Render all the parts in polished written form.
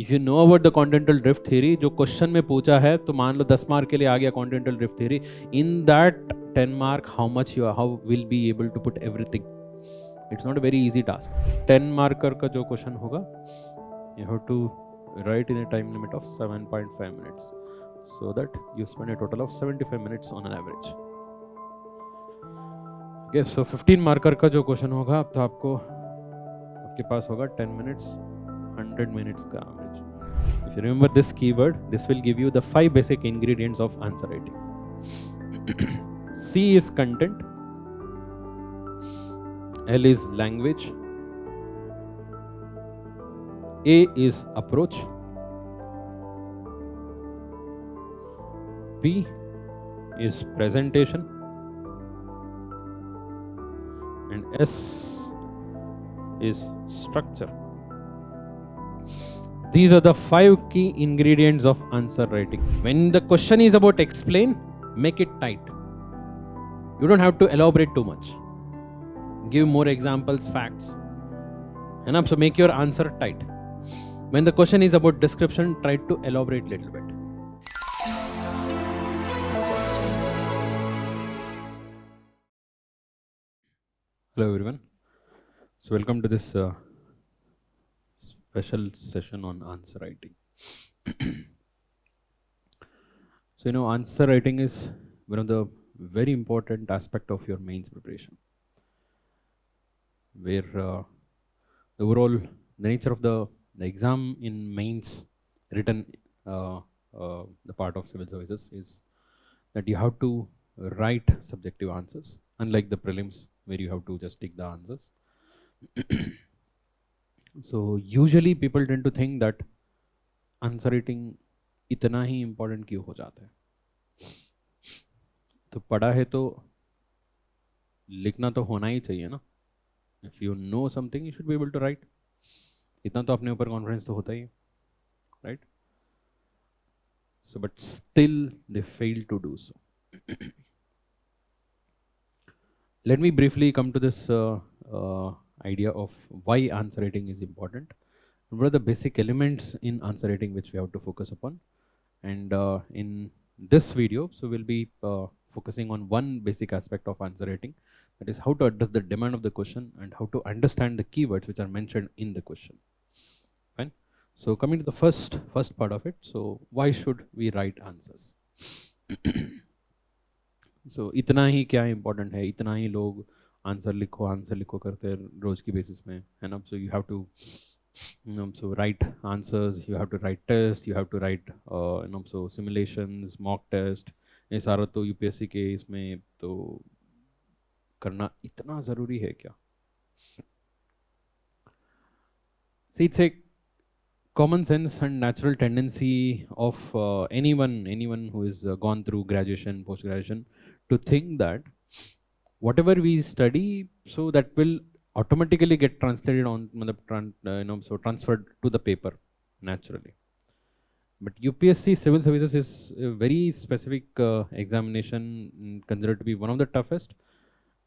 If you know about the continental drift theory, जो question में पूछा है, तो मान लो 10 मार्क के लिए आ गया continental drift theory, in that 10 mark how will be able to put everything. It's not a very easy task. 10 marker का जो क्वेश्चन होगा, you have to write in a time limit of 7.5 minutes, so that you spend a total of 75 minutes on an average. Okay, so 15 marker का जो question होगा, तो आपके पास होगा 10 minutes, 100 minutes का average. If you remember this keyword, this will give you the 5 basic ingredients of answer writing. C is content, L is language, A is approach, P is presentation, and S is structure. These are the 5 key ingredients of answer writing. When the question is about explain, make it tight. You don't have to elaborate too much. Give more examples, facts. Enough, so make your answer tight. When the question is about description, try to elaborate a little bit. Hello everyone. So welcome to this special session on answer writing. So answer writing is one of the very important aspect of your mains preparation, where the overall the nature of the exam in mains written the part of civil services is that you have to write subjective answers, unlike the prelims where you have to just tick the answers. So usually people tend to think that answer writing इतना ही important क्यों हो जाता है. तो पढ़ा है तो लिखना तो होना ही चाहिए ना. If you know something, you should be able to write. इतना तो अपने ऊपर कॉन्फिडेंस तो होता ही है, right? So but still they fail to do so. Let me briefly come to this idea of why answer writing is important. What are the basic elements in answer writing which we have to focus upon? And in this video, so we'll be focusing on one basic aspect of answer writing, that is how to address the demand of the question and how to understand the keywords which are mentioned in the question. Fine. So coming to the first part of it, so why should we write answers? So इतना ही क्या important है, इतना ही लोग answer लिखो करते हैं रोज की basis में, है ना. So you have to so write answers, you have to write tests, you have to write so simulations, mock test. ये सारा तो यूपीएससी के इसमें तो करना इतना ज़रूरी है क्या? See, it's a common sense and natural tendency of anyone who has gone through graduation, post-graduation, to think that whatever we study, so that will automatically get translated on, so transferred to the paper naturally. But UPSC Civil Services is a very specific examination, considered to be one of the toughest,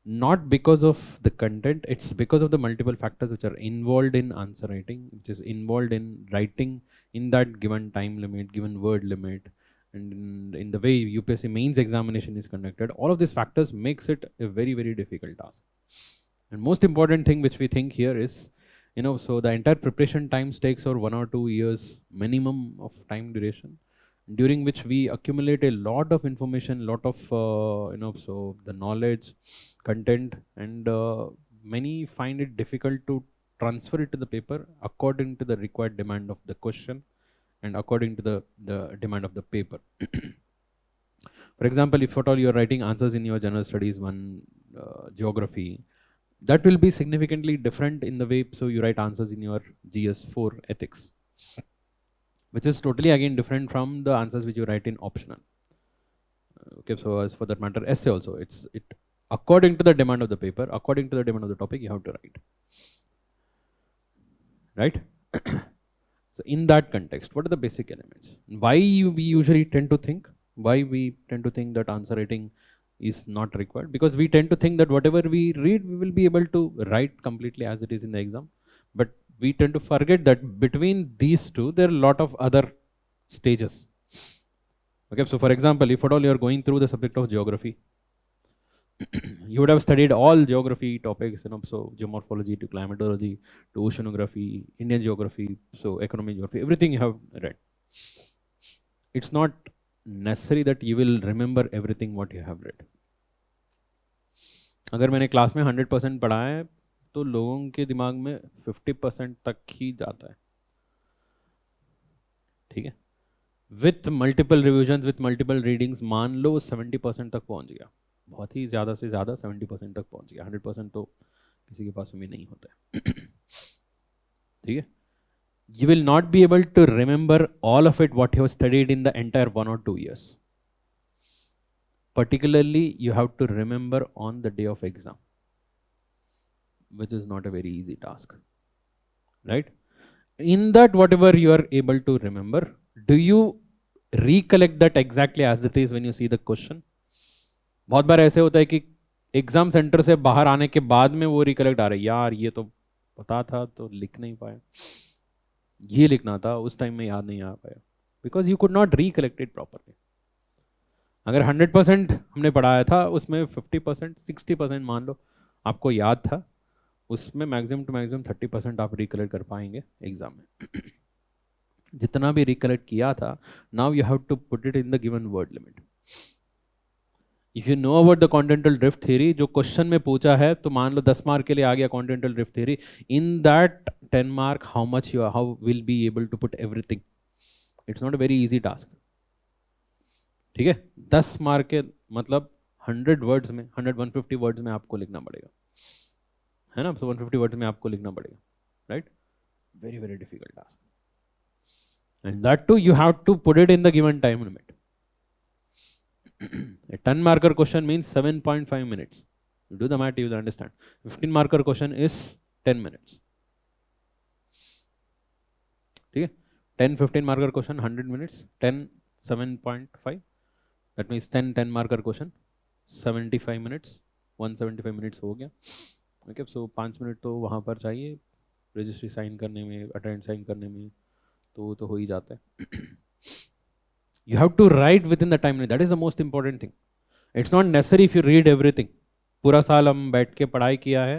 not because of the content, it's because of the multiple factors which are involved in answer writing, which is involved in writing in that given time limit, given word limit, and in the way UPSC mains examination is conducted. All of these factors makes it a very, very difficult task. And most important thing which we think here is, so the entire preparation time takes over 1 or 2 years minimum of time duration, during which we accumulate a lot of information, lot of so the knowledge, content, and many find it difficult to transfer it to the paper according to the required demand of the question and according to the demand of the paper. For example, if at all you are writing answers in your general studies one, geography, that will be significantly different in the way, so you write answers in your GS4 ethics, which is totally again different from the answers which you write in optional. Okay, so as for that matter, essay also, it according to the demand of the paper, according to the demand of the topic, you have to write. Right? So in that context, what are the basic elements? Why we usually tend to think that answer writing is not required? Because we tend to think that whatever we read, we will be able to write completely as it is in the exam. But we tend to forget that between these two there are a lot of other stages. Okay, so for example, if at all you are going through the subject of geography, you would have studied all geography topics, so geomorphology to climatology to oceanography, Indian geography, so economic geography, everything you have read. It's not necessary that you will remember everything what you have read. अगर मैंने class में 100% पढ़ा है तो लोगों के दिमाग में 50% तक ही जाता है, ठीक है. With multiple revisions, with multiple readings, मान लो 70% तक पहुंच गया, बहुत ही ज़्यादा से ज़्यादा 70% तक पहुंच गया. 100% तो किसी के पास भी नहीं होता है, ठीक है. You will not be able to remember all of it what you have studied in the entire 1 or 2 years. Particularly, you have to remember on the day of exam, which is not a very easy task, right? In that, whatever you are able to remember, do you recollect that exactly as it is when you see the question? बहुत बार ऐसे होता है कि exam centre से बाहर आने के बाद में वो रिकलेक्ट आ रहा है, यार ये तो पता था तो लिख नहीं पाया, ये लिखना था उस टाइम में याद नहीं आ पाया, because you could not recollect it properly. अगर 100% हमने पढ़ाया था उसमें 50%, 60% मान लो आपको याद था, उसमें मैक्सिमम टू मैक्सिमम 30% आप रिकलेक्ट कर पाएंगे एग्जाम में. जितना भी रिकलेक्ट किया था, now you have to put it in the given word limit. If you know about the continental drift theory, जो क्वेश्चन में पूछा है, तो मान लो 10 मार्क के लिए आ गया continental drift theory, in that 10 mark how will be able to put everything? It's not a very easy task, ठीक है. 10 मार्क के मतलब 100 वर्ड्स में, 150 वर्ड्स में आपको लिखना पड़ेगा, है ना. so 150 वर्ड्स में आपको लिखना पड़ेगा, right. Very very difficult task, and that too you have to put it in the given time limit. A 10 marker question means 7.5 minutes. You do the math, you will understand. 15 marker question is 10 minutes. ठीक है. 10-15 marker question 100 minutes. 10 7.5. That means 10 marker question 75 minutes. 175 minutes हो गया. Okay, so 5 minute तो वहाँ पर चाहिए registry sign करने में, अटेंड साइन करने में, तो हो ही जाता है. You have to write within the time limit. That is the most important thing. It's not necessary if you read everything. पूरा साल हम बैठ के पढ़ाई किया है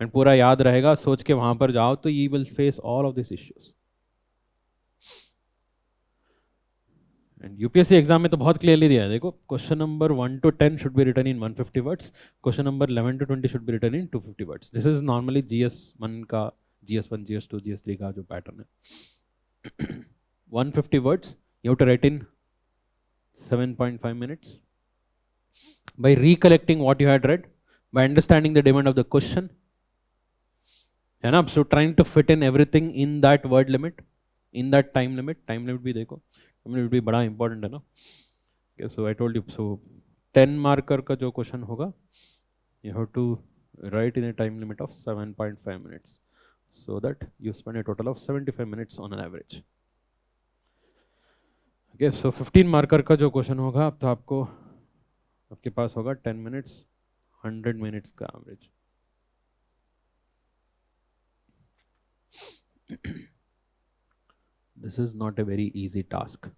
एंड पूरा याद रहेगा, सोच के वहां पर जाओ तो you will face all of these issues. And UPSC exam में तो बहुत क्लियरली दिया है, देखो question number 1 to 10 should be written in 150 words. Question number 11 to 20 should be written in 250 words. This is normally GS1 का, GS1, GS2, GS3 का जो pattern है. 150 words you have to write in 7.5 minutes by recollecting what you had read, by understanding the demand of the question, है ना. So trying to fit in everything in that word limit, in that time limit. Time limit भी देखो, time limit भी बड़ा important है ना. Okay, so I told you, so 10 marker का जो question होगा, you have to write in a time limit of 7.5 minutes, so that you spend a total of 75 minutes on an average. Okay, so 15 marker का जो question होगा, तो आपको, आपके पास होगा 10 मिनट्स, 100 मिनट्स का average. This is not a very easy task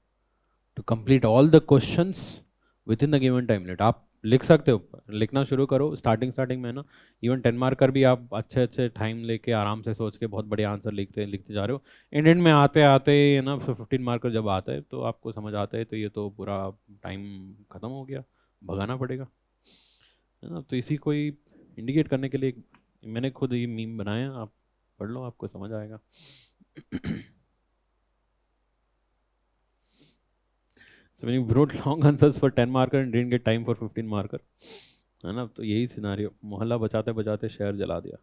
to complete all the questions within the given time limit. आप लिख सकते हो, लिखना शुरू करो स्टार्टिंग में ना. इवन 10 मार्कर भी आप अच्छे टाइम लेके आराम से सोच के बहुत बड़े आंसर लिखते जा रहे हो. एंड में आते है ना, 15 मार्कर जब आता है तो आपको समझ आता है तो ये तो पूरा टाइम ख़त्म हो गया, भगाना पड़ेगा, है ना. तो इसी को ही इंडिकेट करने के लिए मैंने खुद ये मीम बनाया, आप पढ़ लो, आपको समझ आएगा. So when you wrote long answers for 10 marker and didn't get time for 15 marker, है ना, तो यही सिनारियो, मोहल्ला बचाते बचाते शहर जला दिया.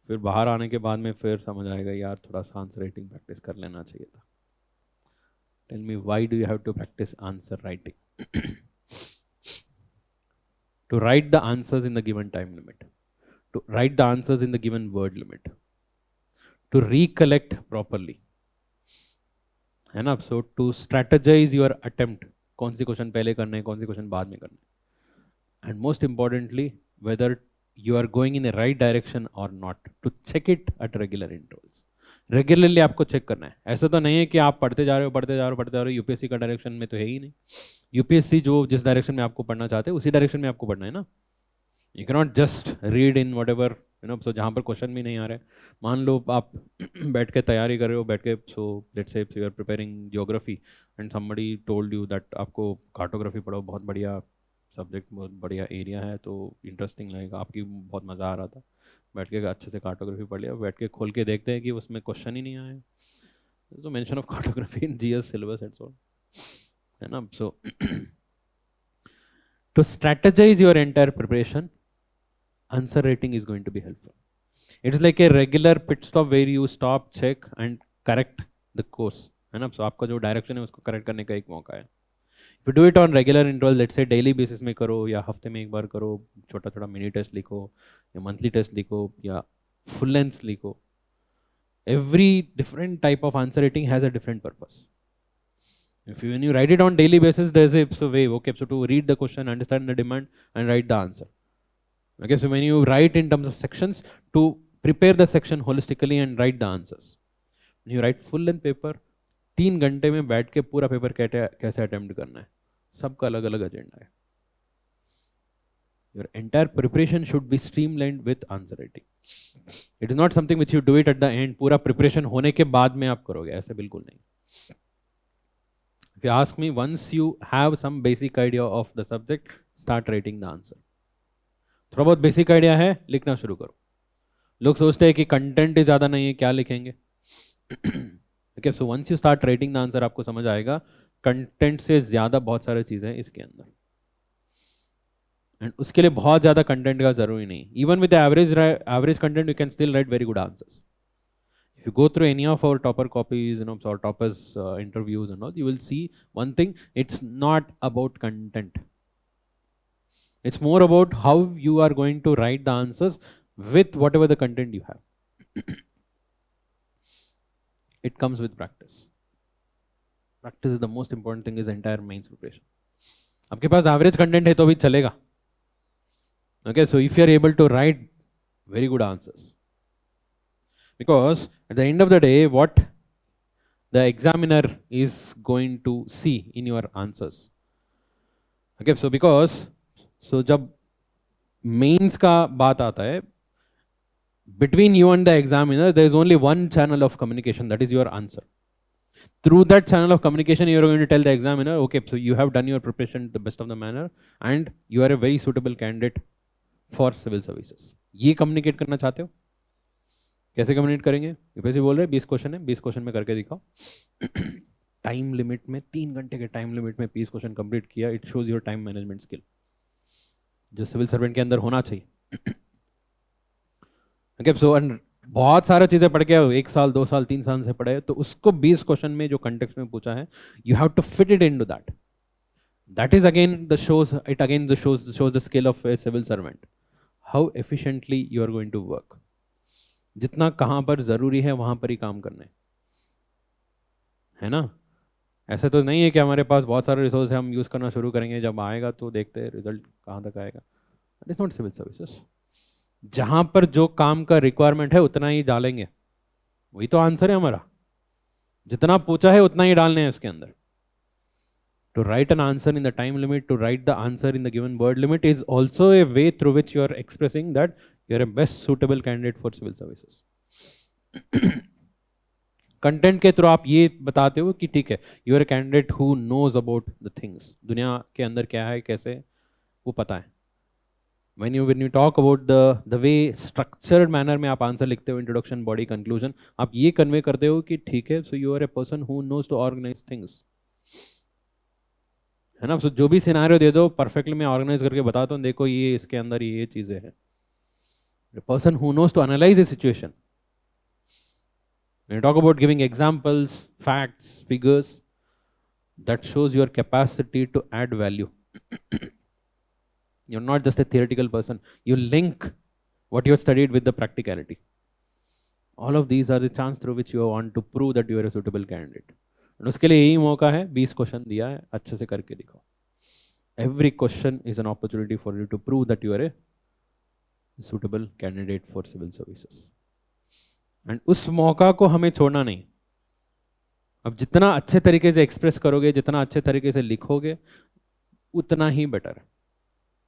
फिर बाहर आने के बाद में फिर समझ आएगा, यार थोड़ा सा आंसर राइटिंग प्रैक्टिस कर लेना चाहिए था. Tell me, why do you have to practice answer writing? To write the answers in the given time limit, to write the answers in the given word limit, to recollect properly, है ना. So to strategize your attempt, कौन सी question पहले करने हैं, कौन सी question बाद में करने, and most importantly whether you are going in the right direction or not, to check it at regular intervals. Regularly आपको चेक करना है. ऐसा तो नहीं है कि आप पढ़ते जा रहे हो पढ़ते जा रहे हो पढ़ते जा रहे हो, यूपीएससी का डायरेक्शन में तो है ही नहीं. यूपीएससी जो जिस डायरेक्शन में आपको पढ़ना चाहते हैं उसी डायरेक्शन में आपको पढ़ना है ना. You can not just read in whatever you know. So जहाँ पर क्वेश्चन भी नहीं आ रहे, मान लो आप बैठ के तैयारी कर रहे हो बैठ के, so let's say you are preparing geography and somebody told you that आपको कार्टोग्राफी पढ़ो, बहुत बढ़िया सब्जेक्ट, बहुत बढ़िया एरिया है, तो इंटरेस्टिंग लगेगा, आपकी बहुत मज़ा आ रहा था, बैठ के अच्छे से कार्टोग्राफी पढ़ लिया, बैठ के खोल के देखते हैं कि उसमें क्वेश्चन ही नहीं आया. So mention of cartography in GS syllabus and so, है ना. So to strategize your entire preparation, answer writing is going to be helpful. It is like a regular pit stop where you stop, check and correct the course, है ना. सो आपका जो direction है उसको correct करने का एक मौका है. If you do it on regular interval, let's say daily basis में करो या हफ्ते में एक बार करो, छोटा छोटा मिनी टेस्ट लिखो या मंथली टेस्ट लिखो या फुल लेंथ लिखो. Every different type of answer writing has a different purpose. If you, when you write it on daily basis, there's a way, okay, so to read the question, understand the demand and write the answer. Okay, so when you write in terms of sections, to prepare the section holistically and write the answers. When you write full length paper, 3 घंटे में बैठ के पूरा paper कैसे attempt करना है, सबका अलग अलग एजेंडा है. Your entire preparation should be streamlined with answer writing. It is not something which you do it at the end, पूरा प्रिपरेशन होने के बाद में आप करोगे, ऐसे बिल्कुल नहीं. If you ask me, once you have some basic idea of the subject, start writing the answer. थोड़ा बहुत बेसिक आइडिया है, लिखना शुरू करो. लोग सोचते हैं कि कंटेंट ही ज़्यादा नहीं है, क्या लिखेंगे. Okay, so once you start writing the answer, आपको समझ आएगा कंटेंट से ज़्यादा बहुत सारी चीज़ें हैं इसके अंदर, एंड उसके लिए बहुत ज़्यादा कंटेंट का जरूरी नहीं. Even with average content you can still right very good answers. If you go through any of our topper copies, you know, or toppers interviews and all, you will see one thing: it's not about content. It's more about how you are going to write the answers with whatever the content you have. It comes with practice. Practice is the most important thing is entire mains preparation. आपके पास average content है तो भी चलेगा. Okay, so if you are able to write very good answers, because at the end of the day, what the examiner is going to see in your answers. Okay, so because जब mains का बात आता है, between you and the examiner, there is only one channel of communication, that is your answer. Through that channel of communication, you are going to tell the examiner, okay, so you have done your preparation the best of the manner and you are a very suitable candidate for civil services. ये communicate करना चाहते हो, कैसे communicate करेंगे? UPSC बोल रहे हैं 20 question है, 20 क्वेश्चन में करके दिखाओ. टाइम लिमिट में, 3 घंटे के टाइम लिमिट में 20 क्वेश्चन कंप्लीट किया. It shows your time management skill, जो सिविल सर्वेंट के अंदर होना चाहिए. Okay, so बहुत सारा चीज़ें पढ़ के 1 साल 2 साल 3 साल से पढ़े, तो उसको 20 क्वेश्चन में जो कंटेक्स्ट में पूछा है, you have to fit it into that. That is again the shows, it again the shows the skill of a civil servant, how efficiently you are going to work. जितना कहाँ पर ज़रूरी है वहाँ पर ही काम करना है ना. ऐसे तो नहीं है कि हमारे पास बहुत सारे रिसोर्स है, हम यूज़ करना शुरू करेंगे, जब आएगा तो देखते हैं रिजल्ट कहाँ तक आएगा. It is not civil services. जहां पर जो काम का रिक्वायरमेंट है उतना ही डालेंगे, वही तो आंसर है हमारा. जितना पूछा है उतना ही डालने हैं उसके अंदर. To write an answer in the time limit, to write the answer in the given word limit is also a way through which you are expressing that you are a best suitable candidate for civil services. Content के through आप ये बताते हो कि ठीक है, you are a candidate who knows about the things, दुनिया के अंदर क्या है कैसे वो पता है. when you talk about the way structured manner में आप आंसर लिखते हो, इंट्रोडक्शन बॉडी कंक्लूजन, आप ये कन्वे करते हो कि ठीक है, so you are a person who knows to organise things, है ना. सो जो भी सिनेरियो दे दो परफेक्टली मैं ऑर्गेनाइज करके बताता हूँ, देखो ये इसके अंदर ये चीजें हैं. Person who knows to analyse a situation. When you talk about giving examples, facts, figures, that shows your capacity to add value. You're not just a theoretical person. You link what you have studied with the practicality. All of these are the chance through which you want to prove that you are a suitable candidate. And उसके लिए यही मौका है, 20 question दिया है, अच्छे से करके दिखाओ. Every question is an opportunity for you to prove that you are a suitable candidate for civil services. And उस मौका को हमें छोड़ना नहीं. अब जितना अच्छे तरीके से एक्सप्रेस करोगे, जितना अच्छे तरीके से लिखोगे, उतना ही बेटर.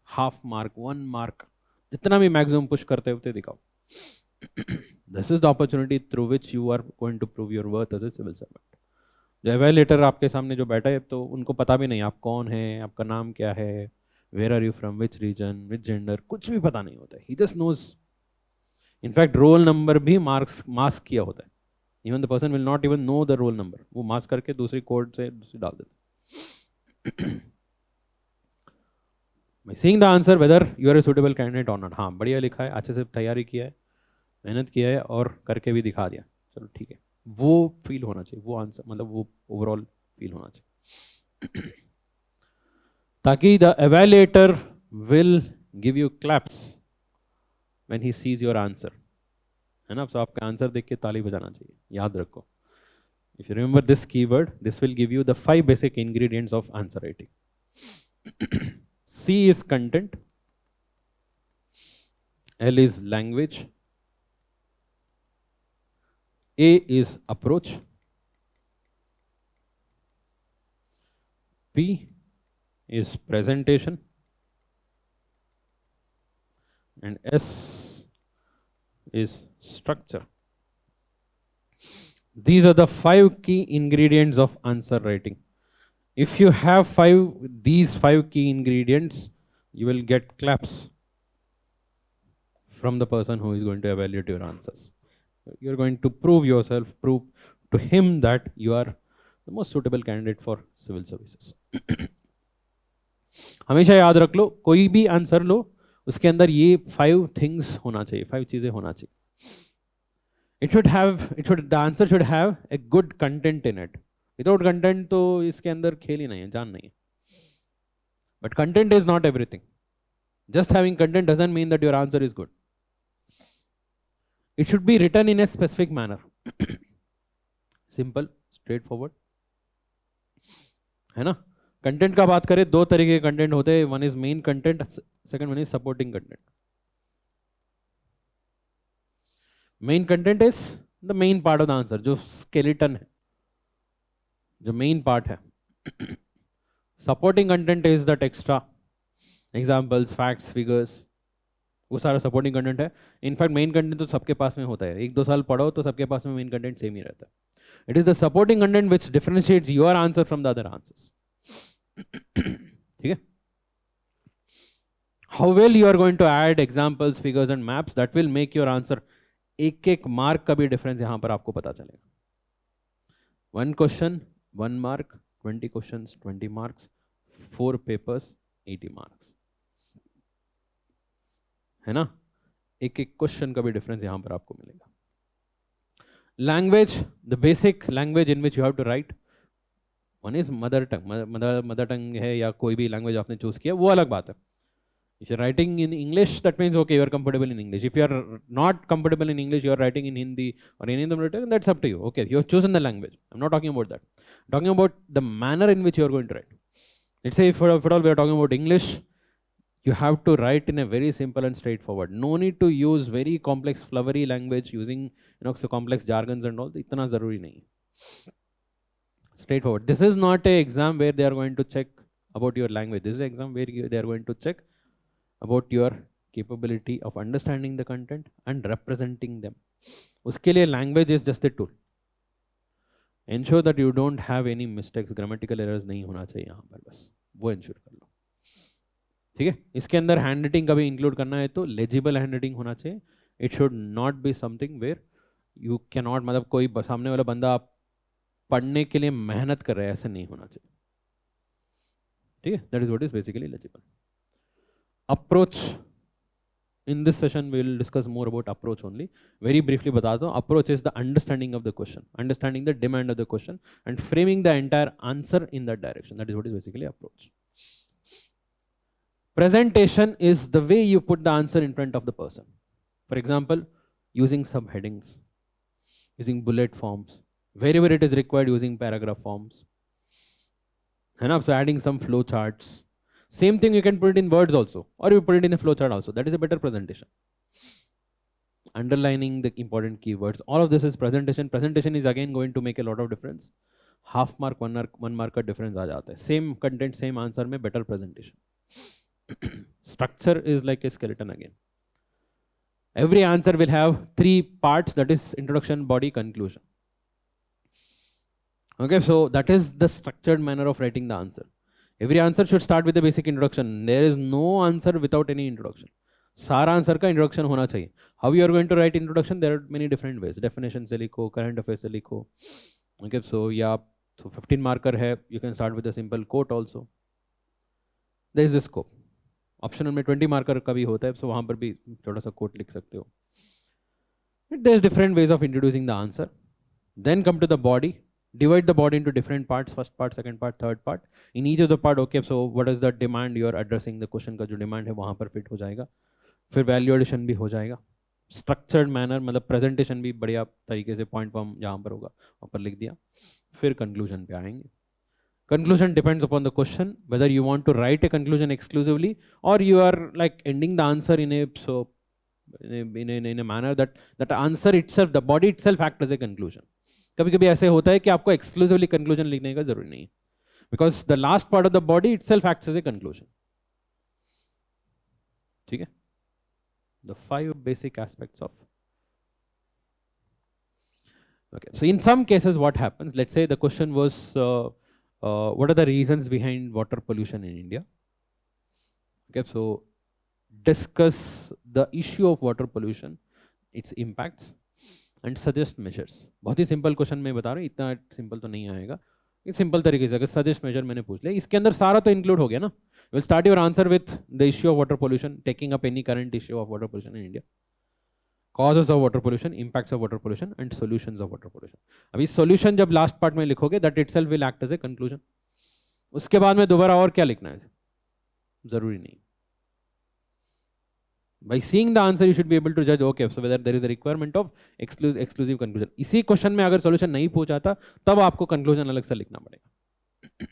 हाफ मार्क, 1 मार्क, जितना भी मैक्सिमम पुश करते होते दिखाओ. This is the opportunity through which you are going to prove your worth as a civil servant. जो एवेल्युएटर आपके सामने जो बैठा है, तो उनको पता भी नहीं आप कौन है, आपका नाम क्या है, where are you from, which region, which gender, कुछ भी पता नहीं होता है. He just knows. In fact roll number भी मास्क किया होता है. Even the person will not even know the roll number. वो मास्क करके दूसरी कोड से दूसरी डाल देते. By seeing the answer whether you are a suitable candidate or not. हाँ, बढ़िया लिखा है, अच्छे से तैयारी किया है, मेहनत किया है और करके भी दिखा दिया, चलो ठीक है. वो फील होना चाहिए, वो आंसर मतलब वो ओवरऑल फील होना चाहिए. ताकि the evaluator will give you claps when he sees your answer. है ना. तो आपका आंसर देख के ताली बजाना चाहिए. याद रखो. If you remember this keyword, this will give you the 5 basic ingredients of answer writing. C is content, L is language, A is approach, P is presentation, and S is structure. These are the 5 key ingredients of answer writing. If you have these 5 key ingredients, you will get claps from the person who is going to evaluate your answers. You're going to prove yourself, prove to him that you are the most suitable candidate for civil services. हमेशा याद रख लो, कोई भी answer लो, उसके अंदर ये 5 things होना चाहिए, 5 चीजें होना चाहिए. The answer should have a good content in it. Without content तो इसके अंदर खेल ही नहीं है, जान नहीं है. But content is not everything. Just having content doesn't mean that your answer is good. It should be written in a specific manner. Simple, straightforward. है ना. कंटेंट का बात करें, 2 तरीके के कंटेंट होते हैं. One is main content, second one is supporting content. Main content is the main part of the answer, जो स्केलेटन है, जो मेन पार्ट है. Supporting content is that extra, examples, facts, figures, वो सारा सपोर्टिंग कंटेंट है. In fact main content तो सबके पास में होता है. 1-2 साल पढ़ो तो सबके पास में मेन कंटेंट सेम ही रहता है. It is the supporting content which differentiates your answer from the other answers. ठीक है. How well you are going to add examples, figures and maps, that will make your answer. एक mark का भी difference यहां पर आपको पता चलेगा. 1 question 1 mark, 20 questions 20 marks, 4 papers 80 marks. है ना. एक क्वेश्चन का भी डिफरेंस यहां पर आपको मिलेगा. Language, the basic language in which you have to write. One is mother tongue. Mother tongue है या कोई भी लैंग्वेज आपने चूज किया, वो अलग बात है. If you're writing in English, that means okay, you are comfortable in English. If you are not comfortable in English, you are writing in Hindi or any other language, that's up to you. Okay, you have chosen the language. I'm not talking about that. I'm talking about the manner in which you are going to write. Let's say if at all we are talking about English, you have to write in a very simple and straightforward. No need to use very complex, flowery language using so complex jargons and all. इतना जरूरी नहीं. Straightforward. This is not a exam where they are going to check about your language. This is an exam where they are going to check about your capability of understanding the content and representing them. उसके लिए language is just a tool. Ensure that you don't have any mistakes, grammatical errors नहीं होना चाहिए यहाँ पर, बस वो ensure कर लो. ठीक है. इसके अंदर हैंड राइटिंग का भी इंक्लूड करना है तो लेजिबल हैंड राइटिंग होना चाहिए. It should not be something where you can not, मतलब कोई सामने वाला बंदा आप पढ़ने के लिए मेहनत कर रहे हैं, ऐसा नहीं होना चाहिए. ठीक है. That is what is basically legible. Approach, in this session we will discuss more about approach only. Very briefly बता दो. Approach is the understanding of the question, understanding the demand of the question and framing the entire answer in that direction. That is what is basically approach. Presentation is the way you put the answer in front of the person. For example, using subheadings, using bullet forms, wherever it is required using paragraph forms. And so adding some flow charts. Same thing you can put it in words also, or you put it in a flow chart also. That is a better presentation. underlining the important keywords. All of this is presentation. Presentation is again going to make a lot of difference. Half mark, one mark का difference आ जाता है. Same content, same answer में better presentation. Structure is like a skeleton again. Every answer will have 3 parts, that is introduction, body, conclusion. Okay, so that is the structured manner of writing the answer. Every answer should start with the basic introduction. There is no answer without any introduction. सारा answer का introduction होना चाहिए. How you are going to write introduction, there are many different ways. Definition से लिखो, current affair से लिखो. Okay, सो या तो 15 मार्कर है, you can start with a simple quote also. There is the scope. Optional में 20 मार्कर का भी होता है, सो वहाँ पर भी छोटा सा कोट लिख सकते हो. There is different ways of introducing the answer. Then come to the body. Divide the body into different parts, first part, second part, third part. In each of the part, okay, so what is the demand you are addressing, the question का जो demand है वहाँ पर fit हो जाएगा. फिर value addition भी हो जाएगा. Structured manner मतलब presentation भी बढ़िया तरीके से point form जहाँ पर होगा वहाँ पर लिख दिया. फिर conclusion पे आएंगे. Conclusion depends upon the question, whether you want to write a conclusion exclusively or you are like ending the answer in a manner that that answer itself, the body itself act as a conclusion. कभी कभी ऐसे होता है कि आपको exclusively conclusion लिखने का जरूरी नहीं है, because the last part of the body itself acts as a conclusion. ठीक है, the 5 basic aspects of. Okay, so in some cases what happens, let's say the question was what are the reasons behind water pollution in India. Okay, so discuss the issue of water pollution, its impacts and suggest measures. बहुत ही simple question मैं बता रहा हूँ, इतना simple तो नहीं आएगा. ये सिंपल तरीके से अगर सजेस्ट मेजर मैंने पूछ लिया, इसके अंदर सारा तो इंक्लूड हो गया ना. You will start your answer with the issue of water pollution, taking up any current issue of water pollution in India, causes of water pollution, impacts of water pollution and solutions of water pollution. अभी solution जब last part में लिखोगे, that itself will act as a conclusion. उसके बाद में दोबारा और क्या लिखना है जरूरी नहीं. By seeing the answer you should be able to judge, okay, so whether there is a requirement of exclusive conclusion. इसी क्वेश्चन में अगर solution नहीं पूछा था तब आपको conclusion अलग से लिखना पड़ेगा.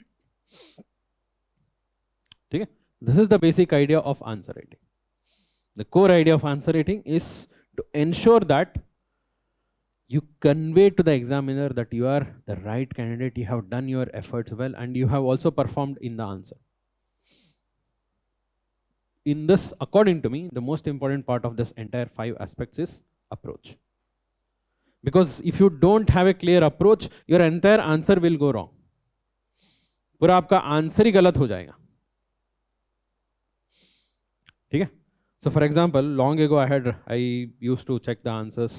ठीक है, this is the basic idea of answer writing. The core idea of answer writing is to ensure that you convey to the examiner that you are the right candidate, you have done your efforts well, and you have also performed in the answer. In this, according to me, the most important part of this entire 5 aspects is approach. Because if you don't have a clear approach, your entire answer will go wrong. पूरा आपका answer ही गलत हो जाएगा. ठीक है. So for example, long ago I used to check the answers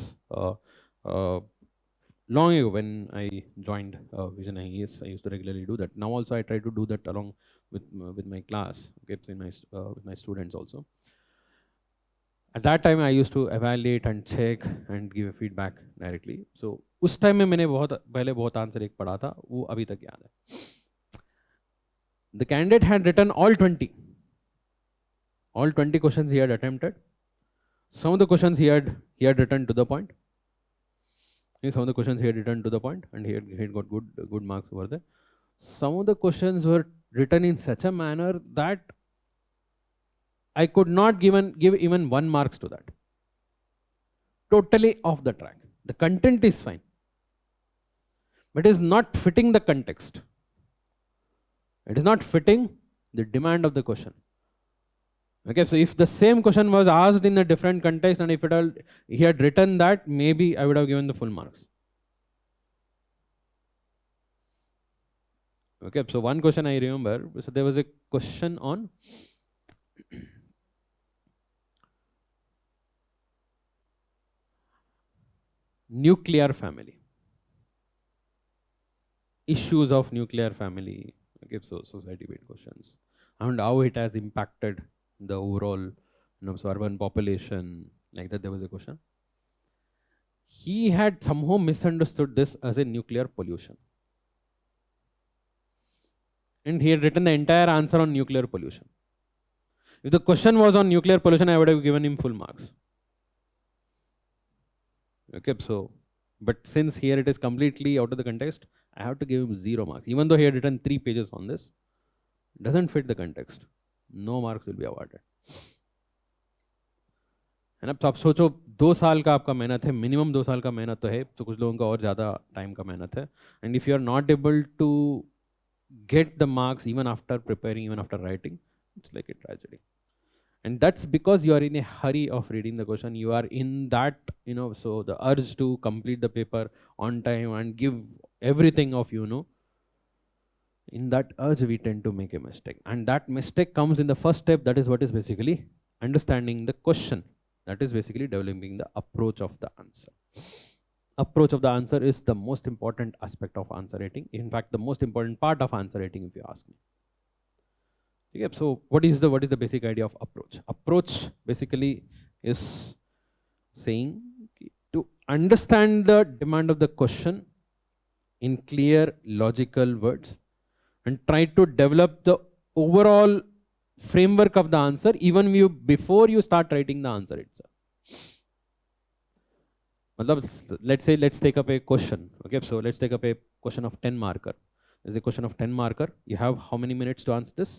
long ago when I joined Vision IAS. I used to regularly do that. Now also I try to do that along with my class, okay, with my students also. At that time I used to evaluate and check and give feedback directly. So उस time में मैंने पहले बहुत answer एक पढ़ा था, वो अभी तक याद है. The candidate had written all 20 questions he had attempted. Some of the questions he had written to the point. Some of the questions he had written to the point, and he had got good marks over there. Some of the questions were written in such a manner that I could not give even 1 marks to that. Totally off the track. The content is fine, but it is not fitting the context. It is not fitting the demand of the question. Okay, so if the same question was asked in a different context, and if he had written that, maybe I would have given the full marks. Okay, so one question I remember, so there was a question on nuclear family, issues of nuclear family. Okay, so society-based questions and how it has impacted the overall urban population, like that. There was a question. He had somehow misunderstood this as a nuclear pollution, and he had written the entire answer on nuclear pollution. If the question was on nuclear pollution, I would have given him full marks. Okay, so but since here it is completely out of the context, I have to give him 0 marks, even though he had written 3 pages on this. Doesn't fit the context, no marks will be awarded. है ना. तो आप सोचो 2 साल का आपका मेहनत है, मिनिमम 2 साल का मेहनत तो है, तो कुछ लोगों का और ज़्यादा टाइम का मेहनत है. And if you are not able to get the marks even after preparing, even after writing, it's like a tragedy. And that's because you are in a hurry of reading the question. You are in that, so the urge to complete the paper on time and give everything of, in that urge we tend to make a mistake. And that mistake comes in the first step. That is what is basically understanding the question. That is basically developing the approach of the answer. Approach of the answer is the most important aspect of answer writing. In fact, the most important part of answer writing, if you ask me. Okay, so what is the basic idea of approach? Approach basically is saying to understand the demand of the question in clear logical words and try to develop the overall framework of the answer even before you start writing the answer itself. Let's take up a question. Okay, so let's take up a question of 10 marker. There's a question of 10 marker. You have how many minutes to answer this?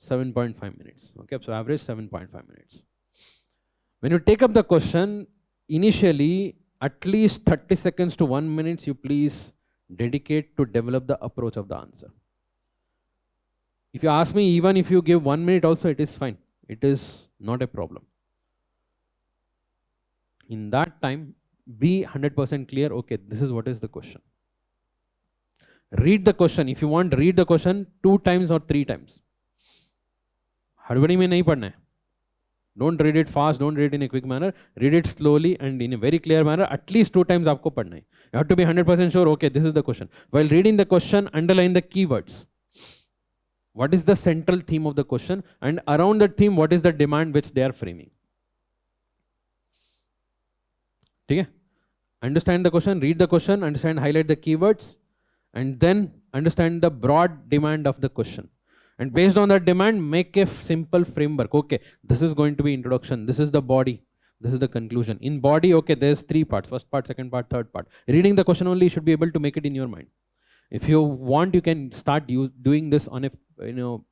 7.5 minutes. Okay, so average 7.5 minutes. When you take up the question, initially at least 30 seconds to 1 minute you please dedicate to develop the approach of the answer. If you ask me, even if you give 1 minute also, it is fine. It is not a problem. In that time, be 100% clear. Okay, this is what is the question. Read the question. If you want, read the question 2 times or 3 times. हड़बड़ी में नहीं पढ़ना है. Don't read it fast. Don't read it in a quick manner. Read it slowly and in a very clear manner. At least 2 times आपको पढ़ना है. You have to be 100% sure. Okay, this is the question. While reading the question, underline the keywords. What is the central theme of the question? And around that theme, what is the demand which they are framing? ठीक है? Understand the question, read the question, understand, highlight the keywords, and then understand the broad demand of the question. And based on that demand, make a simple framework. Okay, this is going to be introduction. This is the body. This is the conclusion. In body, okay, there's 3 parts. First part, second part, third part. Reading the question only, you should be able to make it in your mind. If you want, you can start doing this on a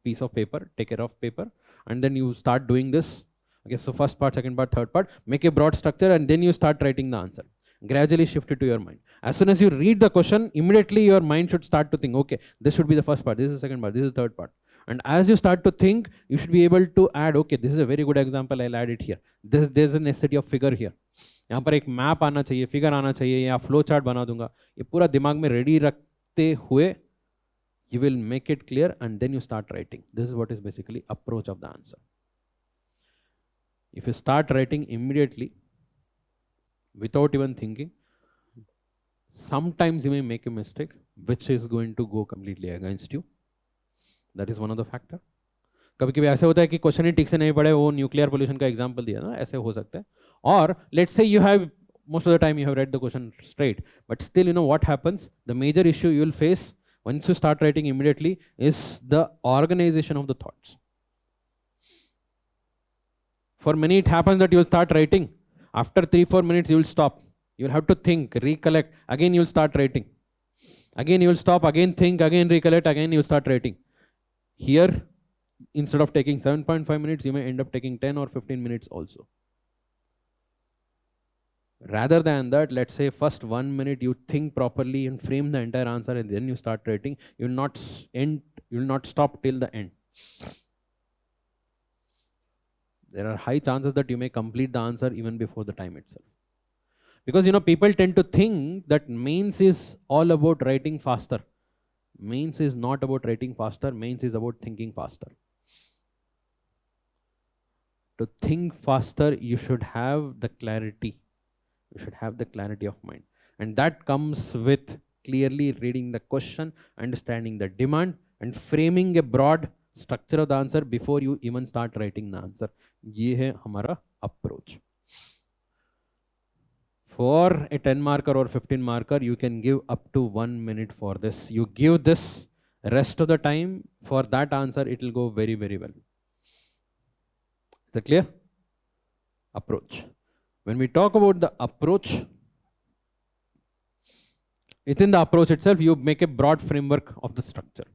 piece of paper. Take a rough paper, and then you start doing this. Okay, so first part, second part, third part. Make a broad structure, and then you start writing the answer. Gradually shift it to your mind. As soon as you read the question, immediately your mind should start to think, okay, this should be the first part, this is the second part, this is the third part. And as you start to think, you should be able to add, okay, this is a very good example, I'll add it here. There's a necessity of figure here. यहाँ पर एक map आना चाहिए, figure आना चाहिए, या flow chart बना दूंगा. ये पूरा दिमाग में रेडी रखते हुए you will make it clear and then you start writing. This is what is basically approach of the answer. If you start writing immediately, without even thinking, sometimes you may make a mistake which is going to go completely against you. That is one of the factor. कभी कभी ऐसे होता है कि question ही ठीक से नहीं पढ़े, वो न्यूक्लियर पोल्यूशन का एग्जांपल दिया ना, ऐसे हो सकता है. और let's say you have most of the time you have read the question straight, but still what happens, the major issue you will face once you start writing immediately is the organization of the thoughts. For many it happens that you will start writing, after 3-4 minutes you will stop, you will have to think, recollect, again you will start writing, again you will stop, again think, again recollect, again you will start writing. Here, instead of taking 7.5 minutes, you may end up taking 10 or 15 minutes also. Rather than that, let's say first 1 minute you think properly and frame the entire answer and then you start writing. You will not stop till the end. There are high chances that you may complete the answer even before the time itself. Because people tend to think that mains is all about writing faster. Mains is not about writing faster, mains is about thinking faster. To think faster, you should have the clarity. You should have the clarity of mind. And that comes with clearly reading the question, understanding the demand, and framing a broad structure of the answer before you even start writing the answer. ये है हमारा approach. For a 10 marker or 15 marker, you can give up to 1 minute for this. You give this, rest of the time for that answer, it will go very, very well. Is that clear? Approach. When we talk about the approach, within the approach itself, you make a broad framework of the structure.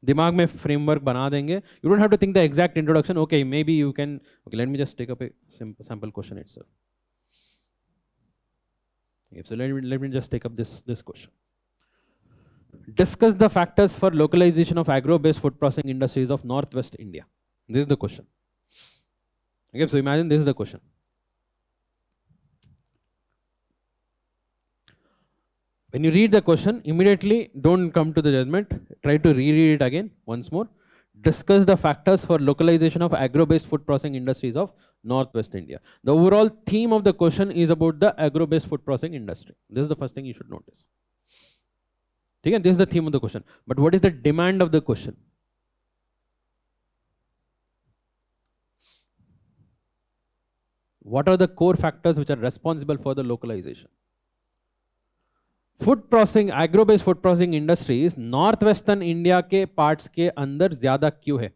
दिमाग में framework बना देंगे. You don't have to think the exact introduction. Okay, maybe you can. Okay, let me just take up a sample question itself. Okay, so let me just take up this question. Discuss the factors for localization of agro-based food processing industries of Northwest India. This is the question. Okay, so imagine this is the question. When you read the question, immediately don't come to the judgment. Try to reread it again once more. Discuss the factors for localization of agro-based food processing industries of Northwest India. The overall theme of the question is about the agro-based food processing industry. This is the first thing you should notice. Okay, this is the theme of the question. But what is the demand of the question? What are the core factors which are responsible for the localization? Food processing agro based food processing industries north western India के parts के अंदर ज्यादा क्यों है?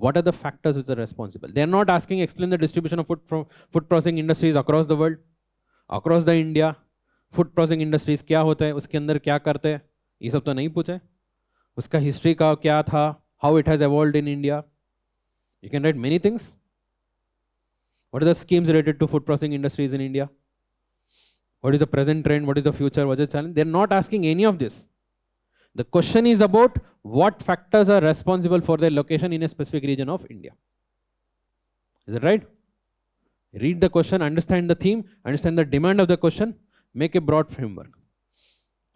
What are the factors which are responsible? They are not asking explain the distribution of food processing industries across the world, across the India. Food processing industries क्या होता है, उसके अंदर क्या करते हैं, ये सब तो नहीं पूछे. उसका हिस्ट्री का क्या था, how it has evolved in India. You can write many things. What are the schemes related to food processing industries in India? What is the present trend? What is the future? What is the challenge? They're not asking any of this. The question is about what factors are responsible for their location in a specific region of India. Is it right? Read the question, understand the theme, understand the demand of the question, make a broad framework.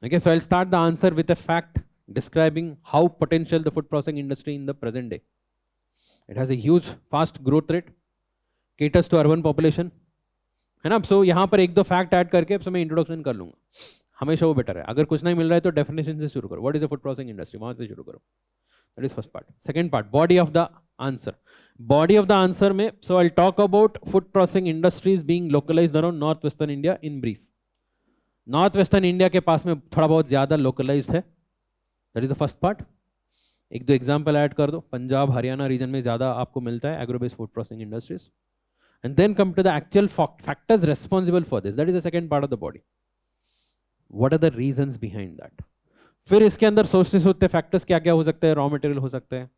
Okay, so I'll start the answer with a fact describing how potential the food processing industry in the present day. It has a huge, fast growth rate, caters to urban population. है ना. सो यहाँ पर एक दो fact add करके अब मैं introduction कर लूंगा. हमेशा वो बेटर है. अगर कुछ नहीं मिल रहा है तो डेफिनेशन से शुरू करो. What is the food processing industry, वहां से शुरू करो. That is first part. Second part, body of the answer. Body of the answer में so I will talk about food processing industries being localised around north western India in brief. North western India के पास में थोड़ा बहुत ज्यादा localised है. That is the first part. एक दो एग्जाम्पल ऐड कर दो. पंजाब हरियाणा रीजन में ज्यादा आपको मिलता है agro based food processing industries. And then come to the actual factors responsible for this. That is the second part of the body. What are the reasons behind that? फिर इसके अंदर सोचते सोचते फैक्टर्स क्या क्या हो सकते हैं. रॉ मटेरियल हो सकते हैं,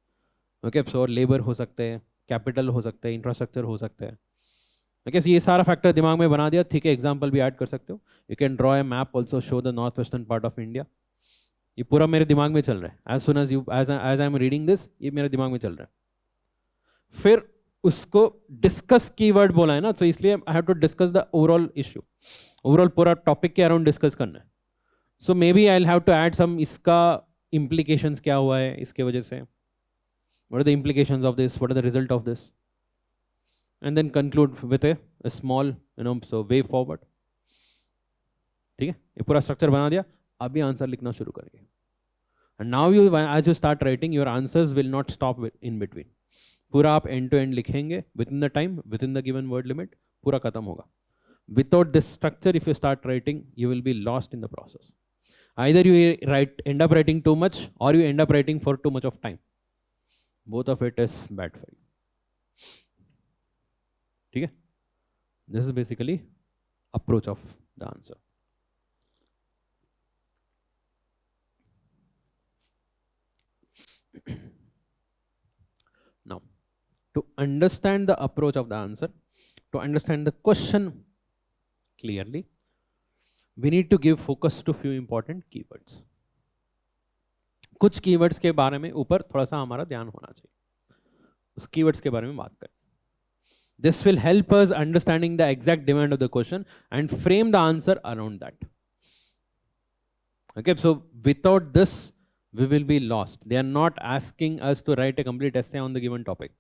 ओके, सो लेबर हो सकते हैं, कैपिटल हो सकते हैं, इंफ्रास्ट्रक्चर हो सकते हैं. ओके, सो ये सारा फैक्टर दिमाग में बना दिया. ठीक है, एग्जांपल भी ऐड कर सकते हो. You can draw a map also show the north western part of India. ये पूरा मेरे दिमाग में चल रहा है. As soon as I am reading this, ये मेरे दिमाग में चल रहा है. फिर उसको डिस्कस कीवर्ड बोला है ना, तो इसलिए I have to discuss the overall issue. Overall पूरा टॉपिक के अराउंड डिस्कस करना है. So maybe I will have to add some इसका इम्प्लीकेशंस क्या हुआ है इसके वजह से, what are the implications of this, what are the result of this, and then conclude with a small so way forward. ठीक है, ये पूरा स्ट्रक्चर बना दिया. अभी आंसर लिखना शुरू करेंगे. And now you as you start writing your answers will not stop in between. पूरा आप एंड टू एंड लिखेंगे within the time, within the given word limit, पूरा खत्म होगा. Without this structure if you start writing you will be lost in the process. Either you end up writing too much or you end up writing for too much of time. Both of it is bad for you. ठीक है, this is basically approach of the answer. Now, to understand the approach of the answer, to understand the question clearly, we need to give focus to few important keywords. कुछ keywords के बारे में ऊपर थोड़ा सा हमारा ध्यान होना चाहिए. उस keywords के बारे में बात करें. This will help us understanding the exact demand of the question and frame the answer around that. Okay, so without this, we will be lost. They are not asking us to write a complete essay on the given topic.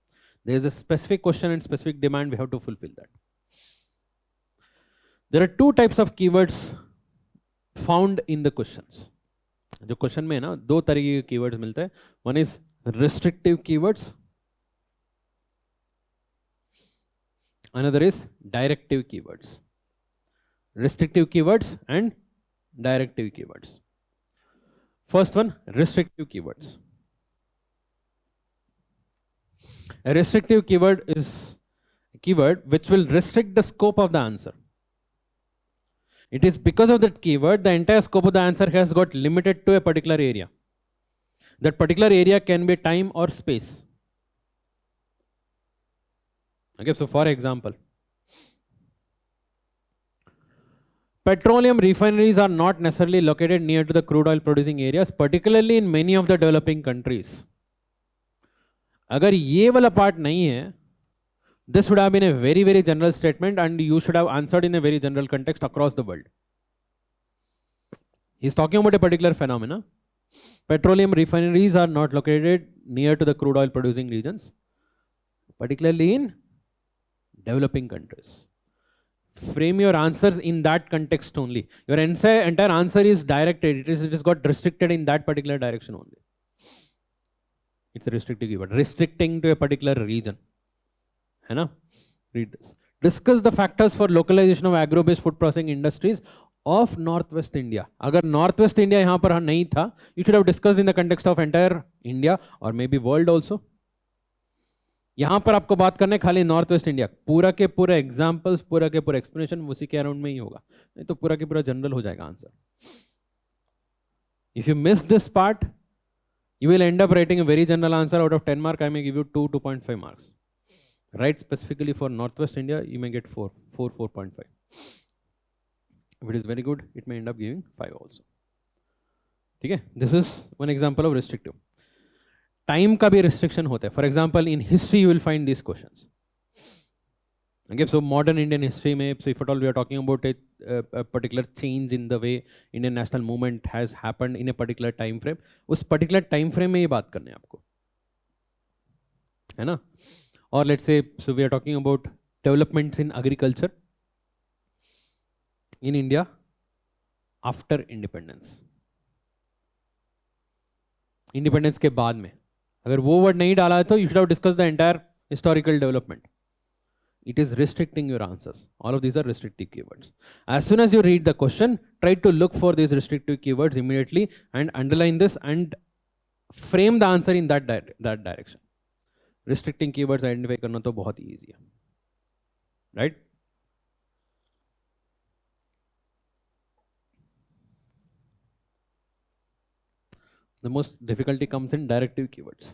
There is a specific question and specific demand. We have to fulfill that. There are two types of keywords found in the questions. जो question में है ना, दो तरीके के keywords मिलते हैं. One is restrictive keywords, another is directive keywords. Restrictive keywords and directive keywords. First one, restrictive keywords. A restrictive keyword is a keyword which will restrict the scope of the answer. It is because of that keyword the entire scope of the answer has got limited to a particular area. That particular area can be time or space. Okay, so for example, Petroleum refineries are not necessarily located near to the crude oil producing areas, particularly in many of the developing countries. अगर ये वाला part नहीं है, this would have been a very, very general statement and you should have answered in a very general context across the world. He's talking about a particular phenomena. Petroleum refineries are not located near to the crude oil producing regions, particularly in developing countries. Frame your answers in that context only. Your entire answer is directed. It is got restricted in that particular direction only. It's a restrictive keyword. Restricting to a particular region. है ना? Read this. Discuss the factors for localization of agro-based food processing industries of Northwest India. अगर Northwest India यहाँ पर नहीं था, you should have discussed in the context of entire India or maybe world also. यहाँ पर आपको बात करना है खाली नॉर्थ वेस्ट इंडिया. पूरा के पूरा एग्जाम्पल्स, पूरा के पूरा एक्सप्लेनेशन उसी के अराउंड में ही होगा, नहीं तो पूरा के पूरा जनरल हो जाएगा answer. If you miss this part, you will end up writing a very general answer. Out of 10 marks, I may give you 2.5 marks. Write specifically for Northwest India, you may get 4.5. If it is very good, it may end up giving 5 also. Okay, this is one example of restrictive. Time का भी restriction होता है. For example, in history, you will find these questions. Okay, so modern Indian history में, so if at all we are talking about a particular change in the way Indian national movement has happened in a particular time frame, उस particular time frame में ये बात करने हैं आपको, है ना? Or let's say, so we are talking about developments in agriculture in India after independence. Independence के बाद में, अगर वो word नहीं डाला है तो you should have discussed the entire historical development. It is restricting your answers. All of these are restrictive keywords. As soon as you read the question, try to look for these restrictive keywords immediately and underline this and frame the answer in that direction. Restricting keywords identify करना तो बहुत ही easy है, right? The most difficulty comes in directive keywords.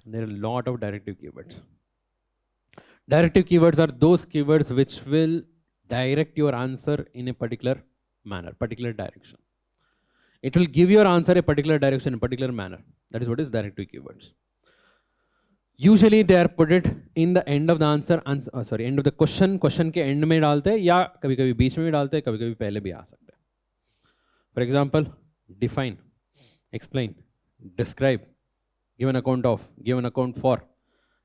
There are a lot of directive keywords. Directive keywords are those keywords which will direct your answer in a particular manner, particular direction. It will give your answer a particular direction, a particular manner. That is what is directive keywords. Usually they are put it in the end of the answer, end of the question के end में डालते हैं या कभी-कभी बीच में भी डालते हैं, कभी-कभी पहले भी आ सकते हैं. For example, define, explain, describe, give an account of, give an account for,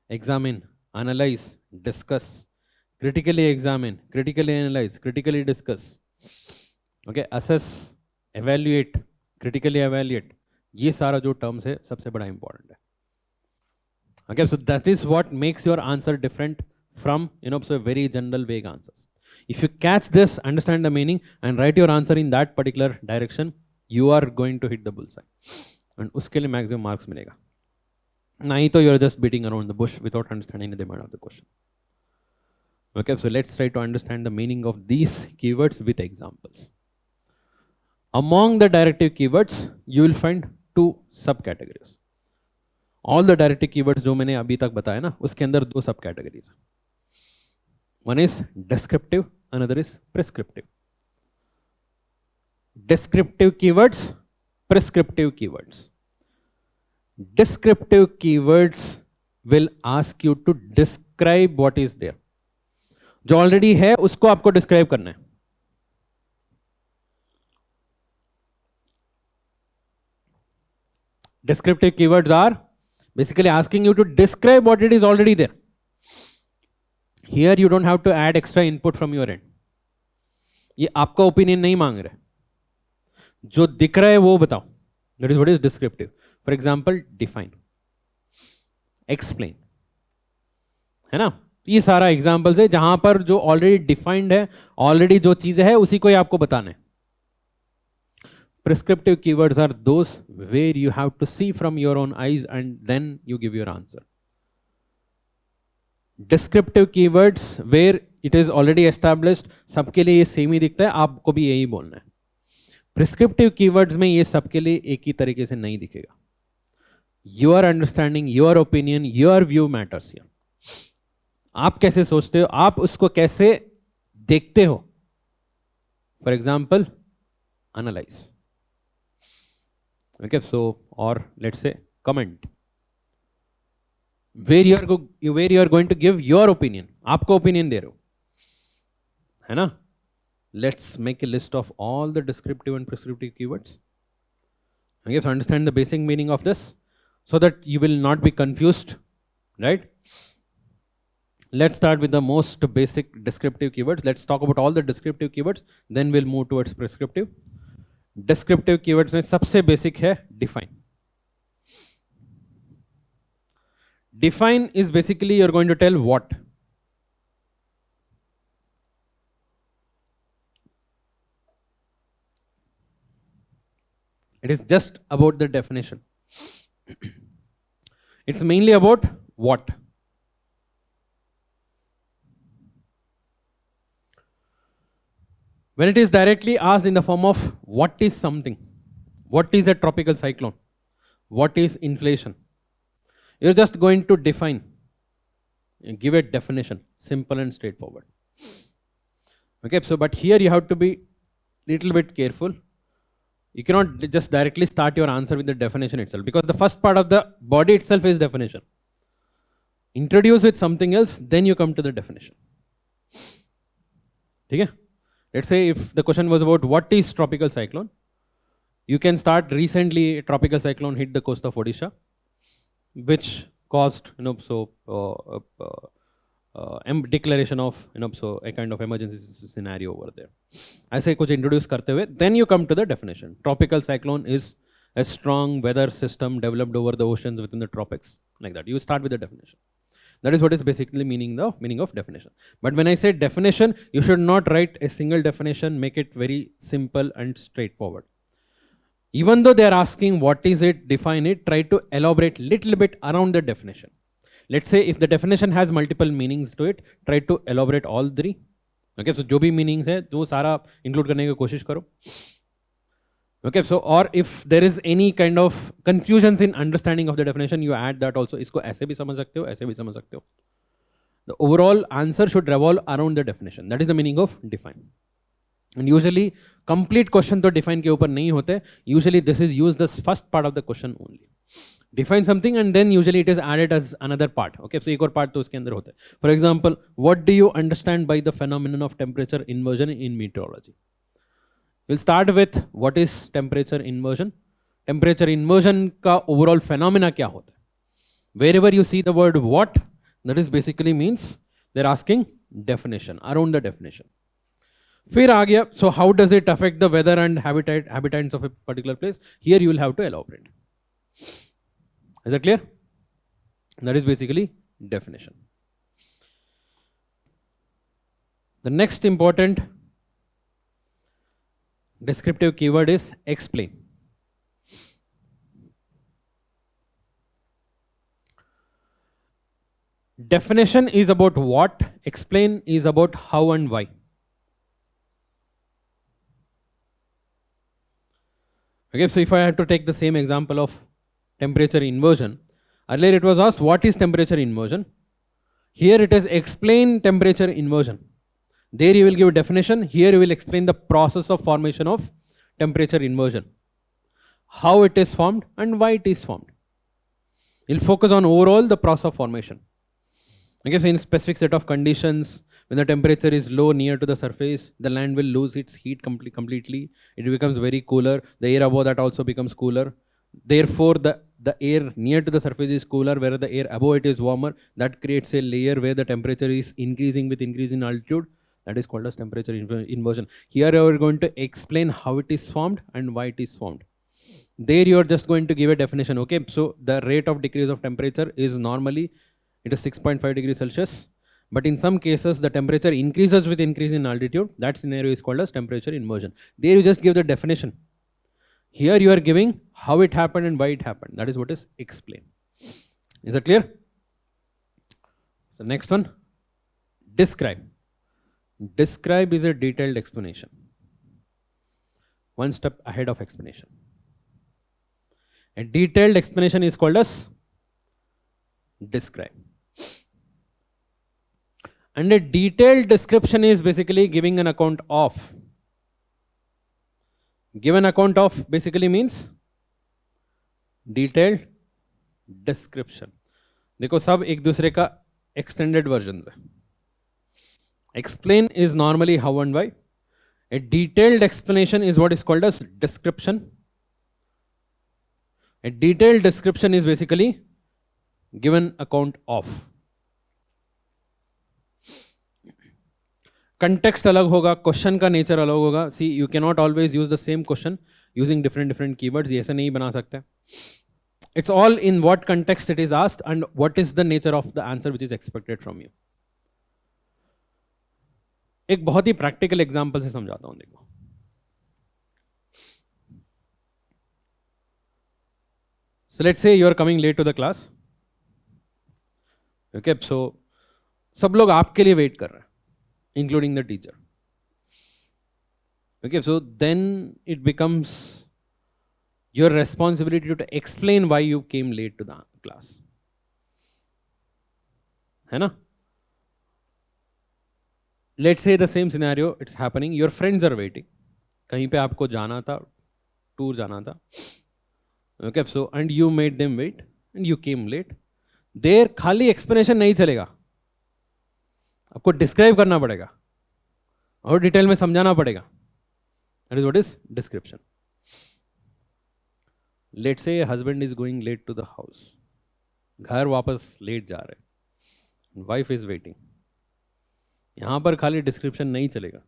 examine, analyze, discuss, critically examine, critically analyze, critically discuss, okay, assess, evaluate, critically evaluate. ये सारा जो terms है सबसे बड़ा important है. Okay, so that is what makes your answer different from, so very general vague answers. If you catch this, understand the meaning and write your answer in that particular direction, you are going to hit the bullseye. And उसके लिए maximum marks मिलेगा. नहीं तो you're just beating around the bush without understanding the demand of the question. Okay, so let's try to understand the meaning of these keywords with examples. Among the directive keywords, you will find two subcategories. All the directive keywords जो मैंने अभी तक बताया ना, उसके अंदर दो subcategories. One is descriptive, another is prescriptive. Descriptive keywords, prescriptive keywords. Descriptive keywords will ask you to describe what is there. जो ऑलरेडी है उसको आपको डिस्क्राइब करना है. Descriptive keywords are basically asking you to describe what it is already there. Here you don't have to add extra input from your end. ये आपका opinion नहीं मांग रहे, जो दिख रहा है वो बताओ. That is what is descriptive. For example, define, explain, है ना? ये सारा एग्जाम्पल्स है जहां पर जो ऑलरेडी डिफाइंड है, ऑलरेडी जो चीज है उसी को ही आपको बताना है. Prescriptive keywords are those where you have to see from your own eyes and then you give your answer. Descriptive keywords where it is already established, सबके लिए ये सेम ही दिखता है, आपको भी यही बोलना है. Prescriptive keywords में ये सबके लिए एक ही तरीके से नहीं दिखेगा. Your understanding, your opinion, your view matters here. आप कैसे सोचते हो, आप उसको कैसे देखते हो, For example, analyze. Okay, so or let's say comment, where you are going to give your opinion. आपको opinion दे रहे हो, है ना? Let's make a list of all the descriptive and prescriptive keywords. Okay, so understand the basic meaning of this so that you will not be confused, right? Let's start with the most basic descriptive keywords. Let's talk about all the descriptive keywords, then we'll move towards prescriptive. Descriptive keywords में सबसे basic है define. Define is basically you're going to tell what. It is just about the definition. It's mainly about what. When it is directly asked in the form of what is something, what is a tropical cyclone, what is inflation, you're just going to define, give a definition, simple and straightforward. Okay, so but here you have to be little bit careful. You cannot just directly start your answer with the definition itself, because the first part of the body itself is definition. Introduce with something else, then you come to the definition. Okay? Let's say if the question was about what is tropical cyclone, you can start recently a tropical cyclone hit the coast of Odisha, which caused declaration of so a kind of emergency scenario over there. ऐसे कुछ introduce करते हुए, then you come to the definition. Tropical cyclone is a strong weather system developed over the oceans within the tropics, like that. You start with the definition. That is what is basically meaning of definition. But when I say definition, you should not write a single definition, make it very simple and straightforward. Even though they are asking what is it, define it, try to elaborate little bit around the definition. Let's say if the definition has multiple meanings to it, try to elaborate all three. Okay, so जो भी meanings है, वो सारा include करने की कोशिश करो. Okay, so or if there is any kind of confusions in understanding of the definition, you add that also. इसको ऐसे भी समझ सकते हो, ऐसे भी समझ सकते हो. The overall answer should revolve around the definition. That is the meaning of define. And usually complete question तो define के ऊपर नहीं होते. Usually this is used as first part of the question only. Define something and then usually it is added as another part. Okay, so एक और part तो उसके अंदर होता है. For example, what do you understand by the phenomenon of temperature inversion in meteorology? We'll start with what is temperature inversion. Temperature inversion का overall phenomena क्या होता है? Wherever you see the word what, that is basically means they're asking definition, around the definition. फिर आ गया, so how does it affect the weather and habitats of a particular place? Here you will have to elaborate. Is that clear? That is basically definition. The next important descriptive keyword is explain. Definition is about what, explain is about how and why. Okay, so if I had to take the same example of temperature inversion, earlier it was asked what is temperature inversion. Here it is explain temperature inversion. There you will give a definition. Here you will explain the process of formation of temperature inversion, how it is formed and why it is formed. You'll focus on overall the process of formation. Okay, so in a specific set of conditions, when the temperature is low near to the surface, the land will lose its heat completely. It becomes very cooler. The air above that also becomes cooler. Therefore, the air near to the surface is cooler, whereas the air above it is warmer. That creates a layer where the temperature is increasing with increase in altitude. That is called as temperature inversion. Here we are going to explain how it is formed and why it is formed. There you are just going to give a definition. Okay, so the rate of decrease of temperature is normally it is 6.5 degrees Celsius. But in some cases, the temperature increases with increase in altitude. That scenario is called as temperature inversion. There you just give the definition. Here you are giving how it happened and why it happened. That is what is explain. Is that clear? The next one, describe. Describe is a detailed explanation. One step ahead of explanation. A detailed explanation is called as describe. And a detailed description is basically giving an account of. Given account of basically means detailed description. देखो सब एक दूसरे का extended versions है. Explain is normally how and why. A detailed explanation is what is called as description. A detailed description is basically given account of. Context अलग होगा, question का nature अलग होगा. See you can not always use the same question using different keywords. ये ऐसे नहीं बना सकते. It's all in what context it is asked and what is the nature of the answer which is expected from you. एक बहुत ही practical example से समझाता हूं. देखो, so let's say you are coming late to the class. Okay, so सब लोग आपके लिए वेट कर रहे हैं, including the teacher. Okay, so then it becomes your responsibility to explain why you came late to the class. है ना? Let's say the same scenario, it's happening. Your friends are waiting. कहीं पे आपको जाना था, टूर जाना था. Okay, so and you made them wait and you came late. There खाली explanation नहीं चलेगा, आपको डिस्क्राइब करना पड़ेगा और डिटेल में समझाना पड़ेगा. That is what is description. Let's say husband is going late to the house. घर वापस लेट जा रहे हैं. Wife is waiting. यहाँ पर खाली डिस्क्रिप्शन नहीं चलेगा.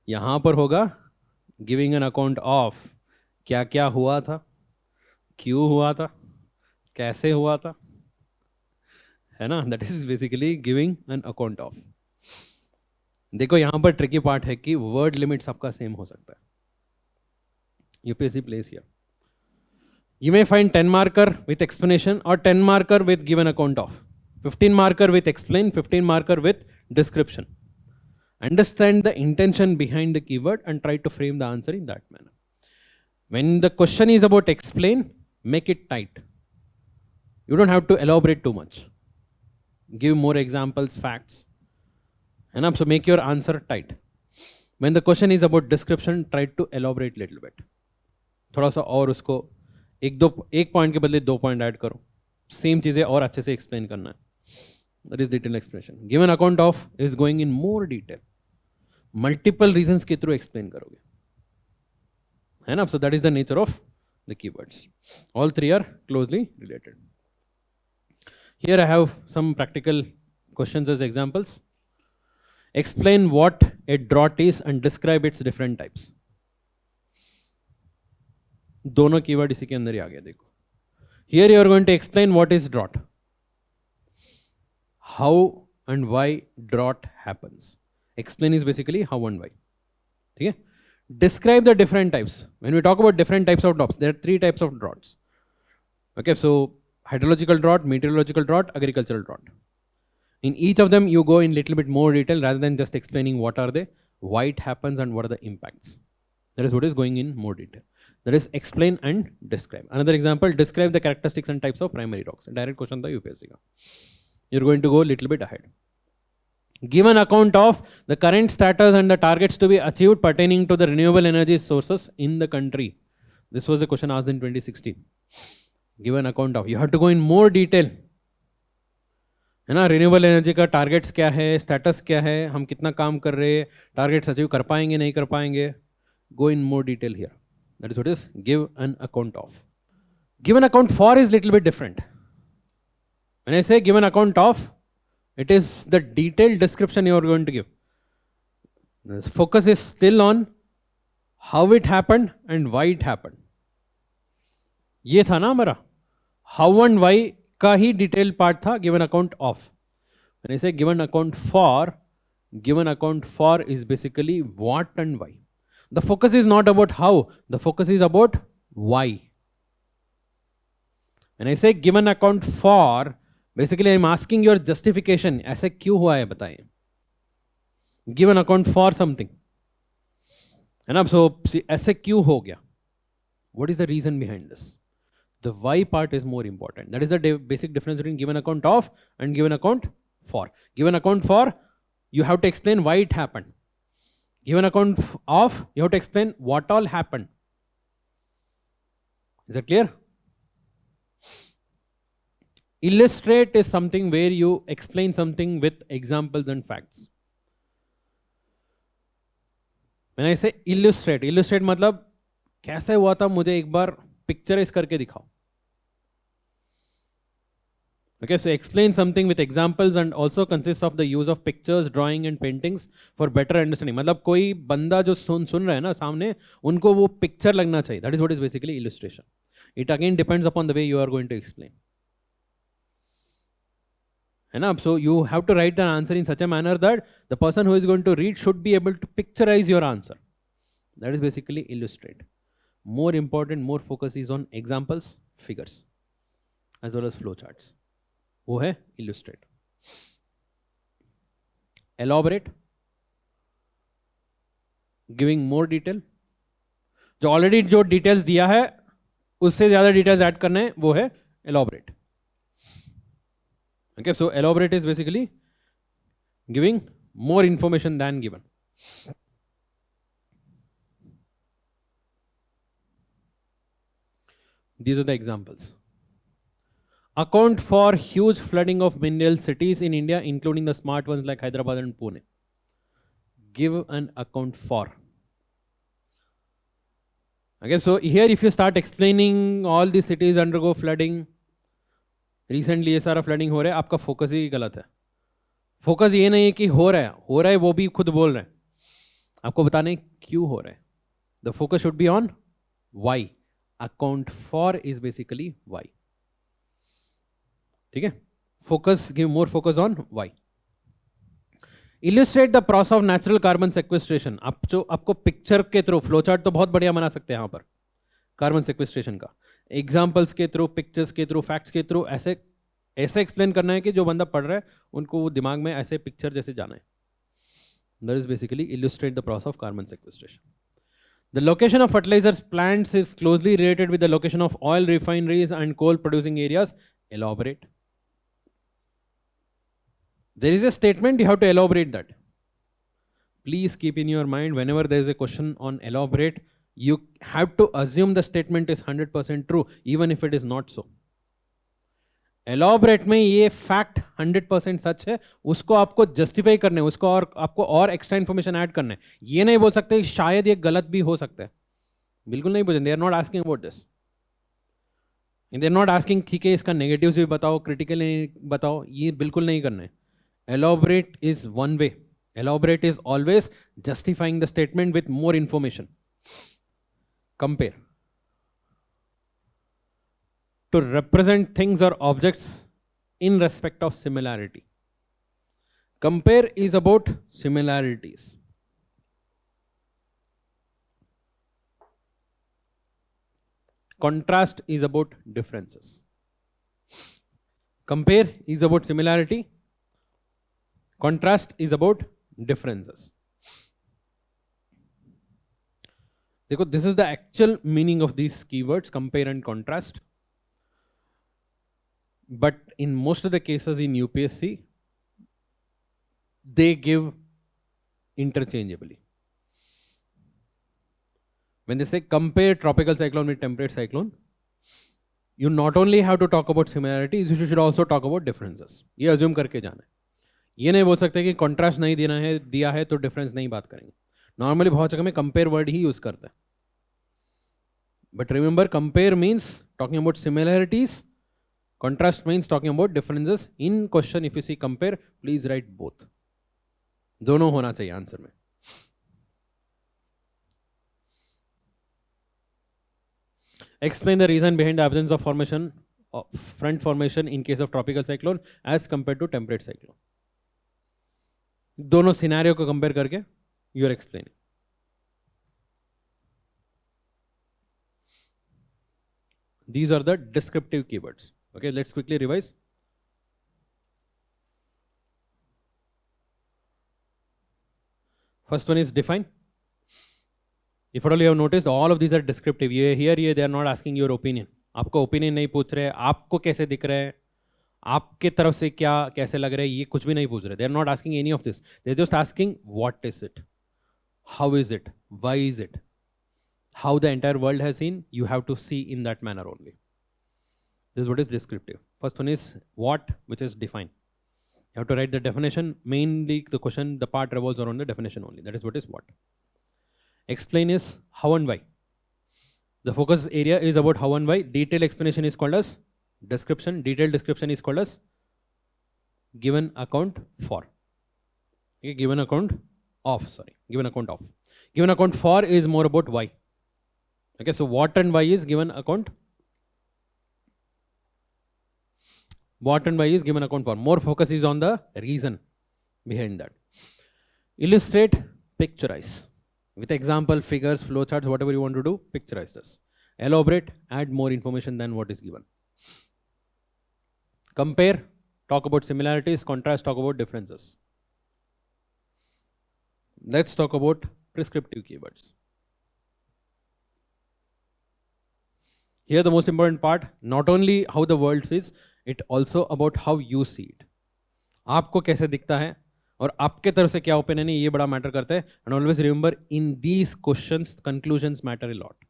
यहाँ पर होगा गिविंग एन अकाउंट ऑफ क्या क्या हुआ था, क्यों हुआ था, कैसे हुआ था, है ना. That is basically giving an account of. देखो यहाँ पर ट्रिकी पार्ट है कि वर्ड लिमिट सबका सेम हो सकता है. UPSC place here. You may find 10 marker with explanation or 10 marker with given account of, 15 marker with explain, 15 marker with description. Understand the intention behind the keyword and try to frame the answer in that manner. When the question is about explain, make it tight. You don't have to elaborate too much. Give more examples, facts. Enough, so make your answer tight. When the question is about description, try to elaborate little bit. थोड़ा सा और उसको एक point के बदले 2 point add करो. Same चीजें और अच्छे से एक्सप्लेन करना है. That is detail explanation. Given account of is going in more detail. Multiple reasons के थ्रू एक्सप्लेन करोगे, है ना. So that is the nature of the keywords. All three are closely related. Here I have some practical questions as examples. Explain what a drought is and describe its different types. दोनों keyword इसी के अंदर ही आ गया. देखो, here you are going to explain what is drought, how and why drought happens. Explain is basically how and why. ठीक है. Describe the different types. When we talk about different types of droughts, there are 3 types of droughts. Okay, so hydrological drought, meteorological drought, agricultural drought. In each of them you go in little bit more detail rather than just explaining what are they, why it happens and what are the impacts. That is what is going in more detail. That is explain and describe. Another example, describe the characteristics and types of primary rocks. Direct question tha UPSC ka. You're going to go a little bit ahead. Give an account of the current status and the targets to be achieved pertaining to the renewable energy sources in the country. This was a question asked in 2016. Give an account of. You have to go in more detail. है ना. Renewable energy का targets क्या है, status क्या है, हम कितना काम कर रहे हैं, टारगेट्स अचीव कर पाएंगे नहीं कर पाएंगे. Go in more detail here. That is what is give an account of. Give an account for is little bit different. When I say give an account of, it is the detailed description you are going to give. The focus is still on how it happened and why it happened. ये था ना हमारा how and why का ही detailed part था given account of. When I say given account for is basically what and why. The focus is not about how, the focus is about why. When I say given account for, basically I am asking your justification. ऐसे क्यों हुआ है बताइए. Given account for something, है ना. So ऐसे क्यों हो गया. What is the reason behind this? The why part is more important. That is the basic difference between given account of and given account for. Given account for, you have to explain why it happened. Given account of, you have to explain what all happened. Is that clear? Illustrate is something where you explain something with examples and facts. When I say illustrate, illustrate मतलब कैसे हुआ था मुझे एक बार picturise करके दिखाओ. Okay, so explain something with examples and also consists of the use of pictures, drawing and paintings for better understanding. मतलब कोई बंदा जो सुन रहा है ना सामने, उनको वो पिक्चर लगना चाहिए. That is what is basically illustration. It again depends upon the way you are going to explain. है ना? So you have to write the answer in such a manner that the person who is going to read should be able to picturize your answer. That is basically illustrate. More important, more focus is on examples, figures, as well as flowcharts. वो है illustrate. Elaborate, giving more detail. जो already जो details दिया है उससे ज़्यादा details add करने हैं वो है elaborate. Okay, so elaborate is basically giving more information than given. These are the examples. Account for huge flooding of mineral cities in India, including the smart ones like Hyderabad and Pune. Give an account for. Okay, so here if you start explaining all the cities undergo flooding, recently ये सारा flooding हो रहा है, आपका focus ही गलत है. Focus ये नहीं है कि हो रहा है वो भी खुद बोल रहे हैं. आपको बताने क्यों हो रहा है. The focus should be on why. Account for is basically why. ठीक है. Focus, give more focus on why. Illustrate the process of natural carbon sequestration. आप जो आपको पिक्चर के थ्रू फ्लोचार्ट तो बहुत बढ़िया बना सकते हैं यहाँ पर कार्बन सेक्वेस्ट्रेशन का. एग्जाम्पल्स के थ्रू, पिक्चर्स के थ्रू, फैक्ट्स के थ्रू ऐसे एक्सप्लेन करना है कि जो बंदा पढ़ रहा है उनको वो दिमाग में ऐसे पिक्चर जैसे जाना है. That is basically illustrate the process of carbon sequestration. The location of fertilizers plants is closely related with the location of oil refineries and coal producing areas. Elaborate. There is a statement, you have to elaborate that. Please keep in your mind whenever there is a question on elaborate, you have to assume the statement is 100% true, even if it is not so. Elaborate में ये fact 100% सच है, उसको आपको justify करने, उसको और आपको और extra information add करने. ये नहीं बोल सकते शायद ये गलत भी हो सकता है. बिल्कुल नहीं बोलेंगे. They are not asking about this. And they are not asking ठीक है इसका negatives भी बताओ, critical नहीं बताओ. ये बिल्कुल नहीं करना है. Elaborate is one way. Elaborate is always justifying the statement with more information. Compare. To represent things or objects in respect of similarity. Compare is about similarities. Contrast is about differences. Compare is about similarity. Contrast is about differences. देखो, this is the actual meaning of these keywords, compare and contrast. But in most of the cases in UPSC, they give interchangeably. When they say compare tropical cyclone with temperate cyclone, you not only have to talk about similarities, you should also talk about differences. ये assume करके जाना है. ये नहीं बोल सकते कि contrast नहीं दिया है तो डिफरेंस नहीं बात करेंगे. नॉर्मली बहुत जगह में कंपेयर वर्ड ही यूज करते हैं. But remember, compare means talking about similarities, contrast means talking about differences. In question if you see compare, please write both. दोनों होना चाहिए आंसर में. Explain the reason behind the absence of formation of front formation in case of tropical cyclone as compared to temperate cyclone. दोनों scenario को compare करके you are explaining. These are the descriptive keywords. Okay, let's quickly revise. First one is define. If at all you have noticed, all of these are descriptive. Here they are not asking your opinion. आपको opinion नहीं पूछ रहे, आपको कैसे दिख रहे हैं, आपके तरफ से क्या कैसे लग रहा है, ये कुछ भी नहीं पूछ रहे. They are not asking any of this. They are just asking what is it, how is it, why is it. how the entire world has seen, you have to see in that manner only. This is what is descriptive. First one is what, which is define. You have to write the definition. Mainly the question, the part revolves around the definition only. That is what is what. Explain is how and why. The focus area is about how and why. Detailed explanation is called as description. Detailed description is called as given account for. Okay, given account of. Given account for is more about why. Okay, so what and why is given account. What and why is given account for. More focus is on the reason behind that. Illustrate, picturize. With example, figures, flowcharts, whatever you want to do, picturize this. Elaborate, add more information than what is given. Compare, talk about similarities. Contrast, talk about differences. Let's talk about prescriptive keywords. Here the most important part, not only how the world sees, it also about how you see it. आपको कैसे दिखता है और आपके तरफ से क्या opinion है, ये बड़ा मैटर करता है. And always remember, in these questions conclusions matter a lot.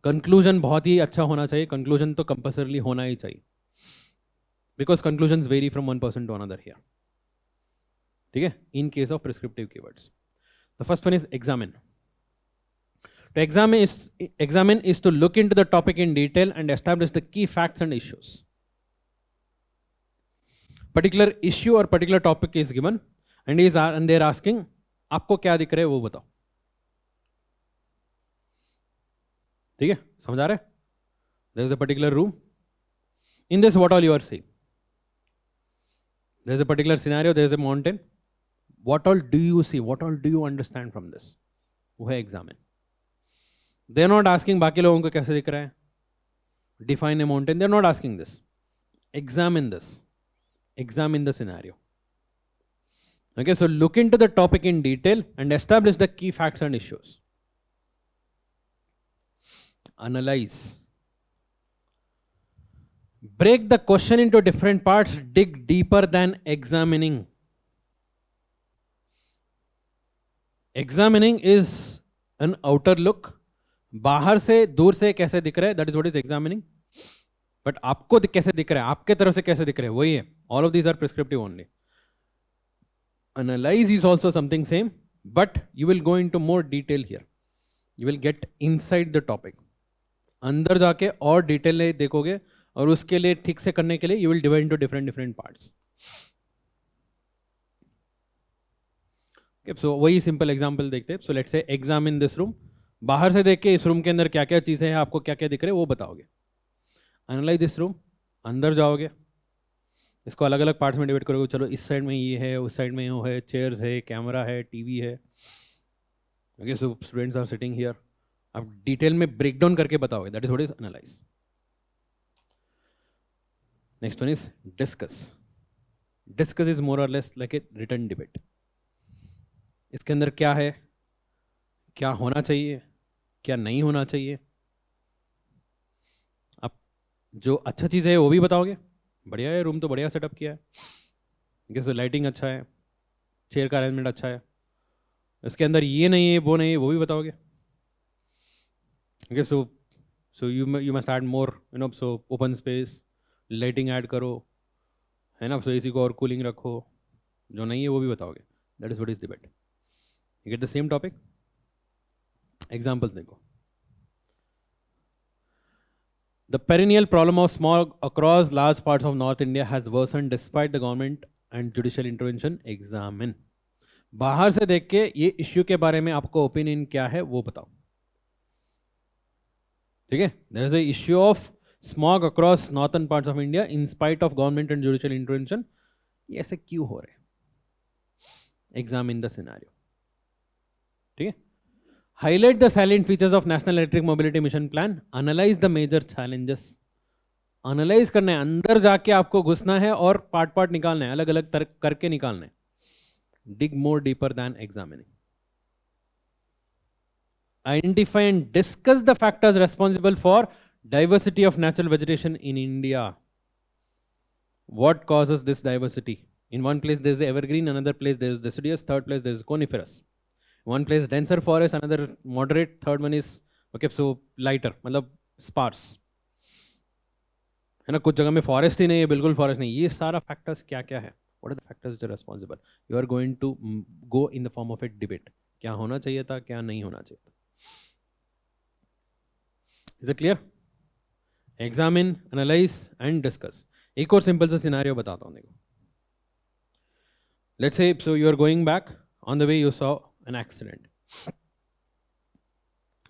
Conclusion बहुत ही अच्छा होना चाहिए. कंक्लूजन तो कंपल्सरली होना ही चाहिए, because conclusions vary from one person to another here. ठीक है, in case of prescriptive keywords. The first one is examine. To examine is to look into the topic in detail and establish the key facts and issues. Particular issue or particular topic is given and they're asking, आपको क्या दिख रहा है वो बताओ. ठीक है, समझ आ रहा है? There is a particular room. In this, what all you are seeing? There is a particular scenario. There is a mountain. What all do you see? What all do you understand from this? वो है examine. They are not asking बाकी लोगों को कैसे दिख रहा है. Define a mountain. They are not asking this. Examine this. Examine the scenario. Okay, so look into the topic in detail and establish the key facts and issues. Analyze. Break the question into different parts. Dig deeper than examining. Examining is an outer look. बाहर से दूर से कैसे दिख रहा है, that is what is examining. But आपको कैसे दिख रहा है, आपके तरफ से कैसे दिख रहा है, वही है. All of these are prescriptive only. Analyse is also something same, but you will go into more detail here. You will get inside the topic. अंदर जाके और डिटेल देखोगे, और उसके लिए ठीक से करने के लिए you will divide into different parts. So वही सिंपल एग्जाम्पल देखते हैं. So let's say examine this room. बाहर से देख के इस रूम के अंदर क्या क्या चीज़ें हैं, आपको क्या क्या दिख रहे हैं वो बताओगे. एनालाइज दिस रूम, अंदर जाओगे, इसको अलग अलग पार्ट्स में डिवाइड करोगे. चलो इस साइड में ये है, उस साइड में वो है, चेयर्स है, कैमरा है, टीवी है. Okay, so students are sitting here. आप डिटेल में ब्रेक डाउन करके बताओगे. That is what is analyse. Next one is discuss. Discuss is more or less like a written debate. इसके अंदर क्या है, क्या होना चाहिए, क्या नहीं होना चाहिए. आप जो अच्छा चीज़ है वो भी बताओगे. बढ़िया है, रूम तो बढ़िया सेटअप किया है, जैसे लाइटिंग अच्छा है, चेयर का अरेंजमेंट अच्छा है. इसके अंदर ये नहीं है, वो नहीं है, वो भी बताओगे. Okay, so you must add more, you know. So open space, lighting add करो, है ना. सो एसी को और कूलिंग रखो. जो नहीं है वो भी बताओगे. That is what is debate. You get the same topic. Examples देखो. The perennial problem of smog across large parts of North India has worsened despite the government and judicial intervention. Examine. बाहर से देख के ये issue के बारे में आपको ओपिनियन क्या है वो बताओ. ठीक है. There is a issue of smog across northern parts of India in spite of government and judicial intervention. ये ऐसे क्यों हो रहे? Examine the scenario. ठीक है. Highlight the salient features of National Electric Mobility Mission Plan. Analyze the major challenges. Analyze करना है, अंदर जाके आपको घुसना है और पार्ट निकालना है, अलग अलग करके निकालना है. Dig more deeper than examining. Identify and discuss the factors responsible for diversity of natural vegetation in India. What causes this diversity? In one place there is evergreen, another place there is deciduous, third place there is coniferous. One place denser forest, another moderate, third one is okay so lighter, मतलब sparse, है ना. कुछ जगह में forest ही नहीं है, बिल्कुल forest नहीं. ये सारा फैक्टर्स क्या क्या है, what are the factors which are responsible. You are going to go in the form of a debate, क्या होना चाहिए था, क्या नहीं होना चाहिए था. Is it clear? Examine, analyse and discuss. एक और सिंपल सा सिनेरियो बताता हूँ. देखो, let's say so you are going back, on the way you saw an accident.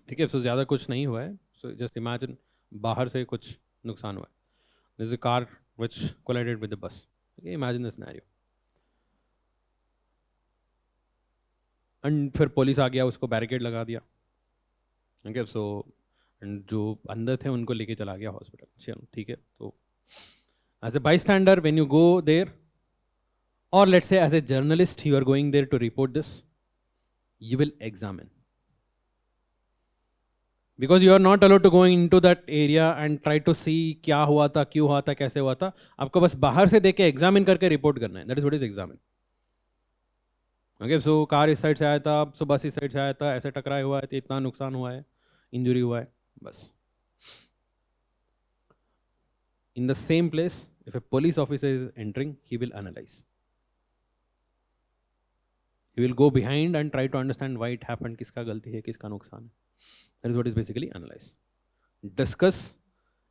ठीक है, सो ज़्यादा कुछ नहीं हुआ है. सो जस्ट इमेजिन बाहर से कुछ नुकसान हुआ है. There's a car which collided with the bus. Okay, imagine the scenario. And फिर पुलिस आ गया, उसको बैरिकेड लगा दिया. Okay, so and जो अंदर थे उनको लेके चला गया हॉस्पिटल. चलो ठीक है. तो as a bystander when you go there, or let's say as a journalist you are going there to report this, you will examine. Because you are not allowed to go into that area and try to see क्या हुआ था, क्यों हुआ था, कैसे हुआ था. आपको बस बाहर से देख के एग्जामिन करके रिपोर्ट करना है. That is what is examine. Okay, so car इस साइड से आया था, सो बस इस साइड से आया था, ऐसे टकराया हुआ है, तो इतना नुकसान हुआ है, इंजरी हुआ है, बस. In the same place if a police officer is entering, he will analyse. He will go behind and try to understand why it happened, किसका गलती है, किसका नुकसान है. That is what is basically analyze. Discuss.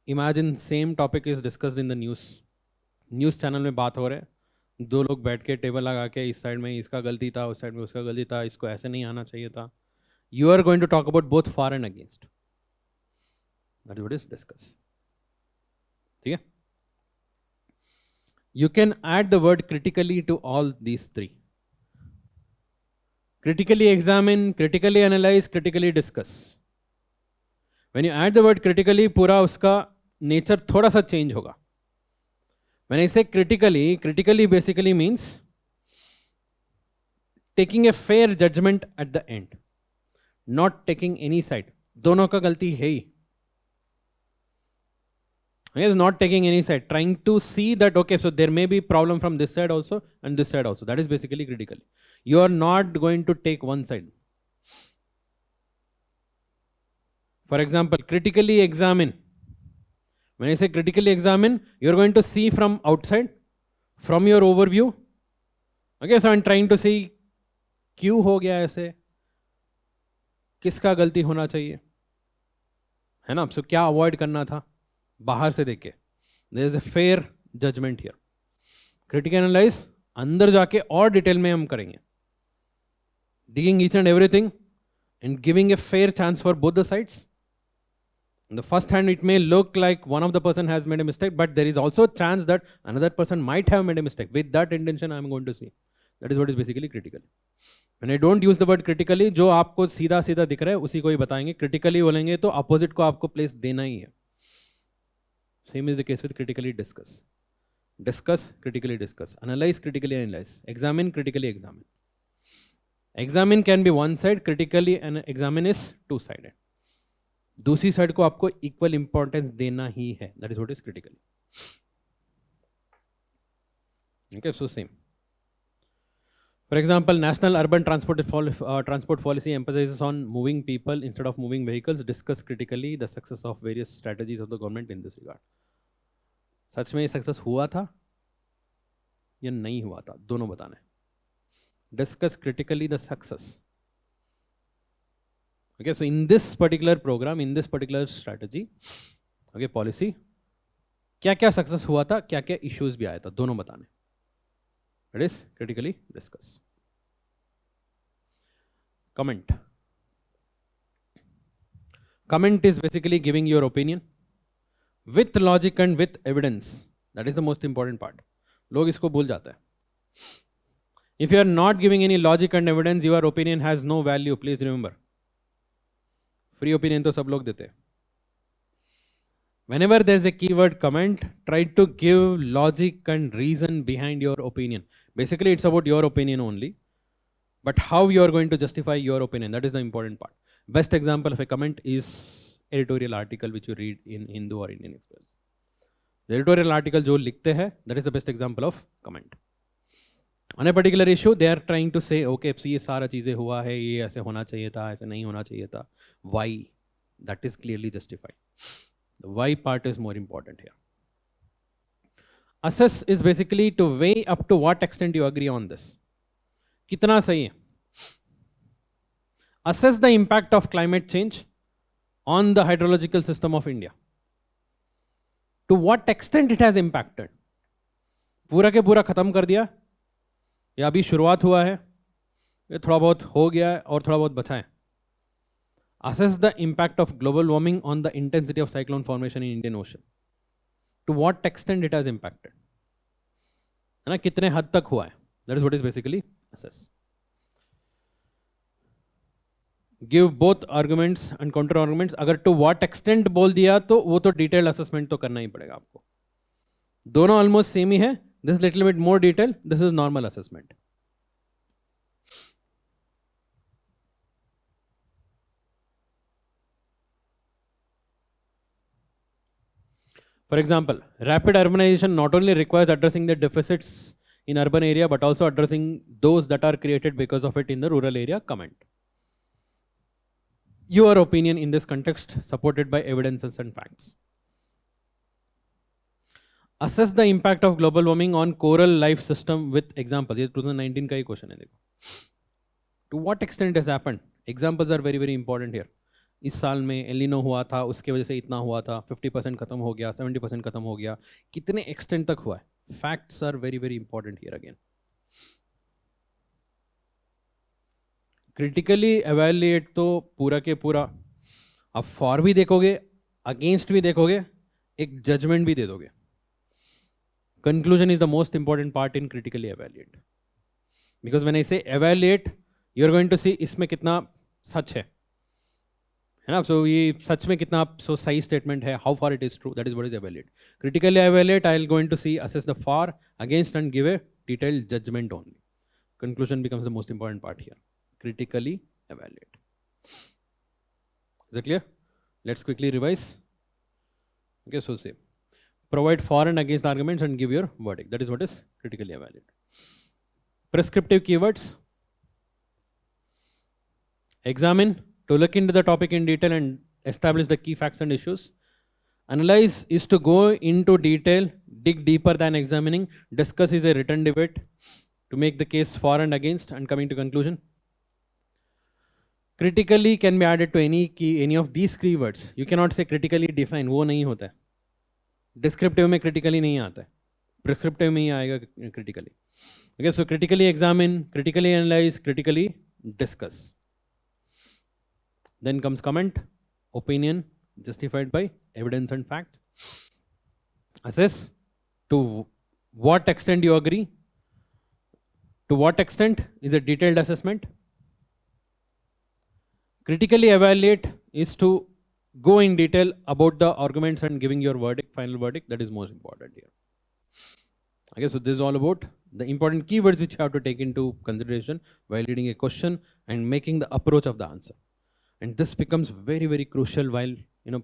Imagine same topic is discussed in the news. News channel में बात हो रहे हैं, दो लोग बैठ के टेबल लगा के, इस साइड में इसका गलती था, उस साइड में उसका गलती था, इसको ऐसे नहीं आना चाहिए था. You are going to talk about both far and against. That is what is discuss. ठीक है? You can add the word critically to all these three. Critically examine, critically analyze, critically discuss. When you add the word critically, पूरा उसका nature थोड़ा सा change होगा. When I say critically, critically basically means taking a fair judgment at the end, not taking any side. दोनों का गलती है ही. Yes, not taking any side, trying to see that okay, so there may be problem from this side also and this side also. That is basically critically. You are not going to take one side. For example, critically examine. When I say critically examine, you are going to see from outside, from your overview. Okay, so I'm trying to see क्यों हो गया ऐसे, किसका गलती होना चाहिए, है ना. सो क्या अवॉइड करना था बाहर से देख के. There is a fair judgement here. Critical analyse अंदर जाके और डिटेल में हम करेंगे. digging each and everything and giving a fair chance for both the sides. On the first hand, it may look like one of the person has made a mistake, but there is also a chance that another person might have made a mistake. With that intention, I am going to see. That is what is basically critical. When I don't use the word critically, जो आपको सीधा सीधा दिख रहा है उसी को ही बताएंगे. Critically बोलेंगे तो opposite को आपको place देना ही है. Same is the case with critically discuss. Discuss, critically discuss. Analyze, critically analyze. Examine, critically examine. Examine can be one side, critically and examine is two-sided. दूसरी साइड को आपको इक्वल इंपॉर्टेंस देना ही है. That is what is critical. Okay, so same. For example, national urban transport policy emphasises on moving people instead of moving vehicles. Discuss critically the success of various strategies of the government in this regard. सच में ये success हुआ था या नहीं हुआ था, दोनों बताना है. Discuss critically the success. Okay, so in this particular program, in this particular strategy, okay, policy, क्या क्या सक्सेस हुआ था, क्या क्या इश्यूज भी आया था, दोनों बताने. That is critically discuss. Comment. Comment is basically giving your opinion with logic and with evidence. That is the most important part. लोग इसको भूल जाते हैं. If you are not giving any logic and evidence, your opinion has no value. Please remember. Free opinion तो सब लोग देते हैं. Whenever there is a keyword comment, try to give logic and reason behind your opinion. Basically, it's about your opinion only. But how you are going to justify your opinion, that is the important part. Best example of a comment is editorial article which you read in Hindu or Indian Express. The editorial article जो लिखते हैं, that is the best example of comment. On a particular issue they are trying to say okay ये सारा चीज़ें हुआ है, ये ऐसे होना चाहिए था, ऐसे नहीं होना चाहिए था, why, that is clearly justified. The why part is more important here. Assess is basically to weigh up to what extent you agree on this. कितना सही है? Assess the impact of climate change on the hydrological system of India. To what extent it has impacted? पूरा के पूरा खत्म कर दिया या अभी शुरुआत हुआ है, ये थोड़ा बहुत हो गया है और थोड़ा बहुत बचा है. Assess the impact of global warming on the intensity of cyclone formation in Indian Ocean. To what extent it has impacted, है ना, कितने हद तक हुआ है. That is what is basically assess. Give both arguments and counter arguments. अगर to what extent बोल दिया तो वो तो detailed assessment तो करना ही पड़ेगा आपको. दोनों almost same ही है. This is little bit more detail. This is normal assessment. For example, rapid urbanization not only requires addressing the deficits in urban area but also addressing those that are created because of it in the rural area. Comment. Your opinion in this context supported by evidences and facts. Assess the impact of global warming on coral life system with examples. ये 2019 का ही question है देखो. To what extent it has happened? Examples are very very important here. इस साल में एलिनो हुआ था, उसके वजह से इतना हुआ था, 50% खत्म हो गया, 70% खत्म हो गया, कितने एक्सटेंट तक हुआ है. Facts are very very important here again. Critically evaluate तो पूरा के पूरा आप फॉर भी देखोगे, अगेंस्ट भी देखोगे, एक जजमेंट भी दे दोगे. Conclusion is the most important part in critically evaluate, because when I say evaluate you are going to see इसमें कितना सच है ना. सो ये सच में कितना सो सही स्टेटमेंट है, how far it is true, that is what is evaluate. Critically evaluate I will going to see assess the for against and give a detailed judgement only. Conclusion becomes the most important part here. Critically evaluate. Is that clear? Let's quickly revise. Okay, so say provide for and against arguments and give your verdict. That is what is critically evaluate. Prescriptive keywords. Examine, to look into the topic in detail and establish the key facts and issues. Analyze is to go into detail, dig deeper than examining. Discuss is a written debate to make the case for and against and coming to conclusion. Critically can be added to any of these keywords. You cannot say critically define, वो नहीं होता है. Descriptive में critically नहीं आता है, prescriptive में ही आएगा critically. Okay, so critically examine, critically analyze, critically discuss. Then comes comment, opinion justified by evidence and fact. Assess, to what extent you agree, to what extent is a detailed assessment. Critically evaluate is to go in detail about the arguments and giving your verdict, final verdict. That is most important here. Okay, so this is all about the important keywords which you have to take into consideration while reading a question and making the approach of the answer. And this becomes very very crucial while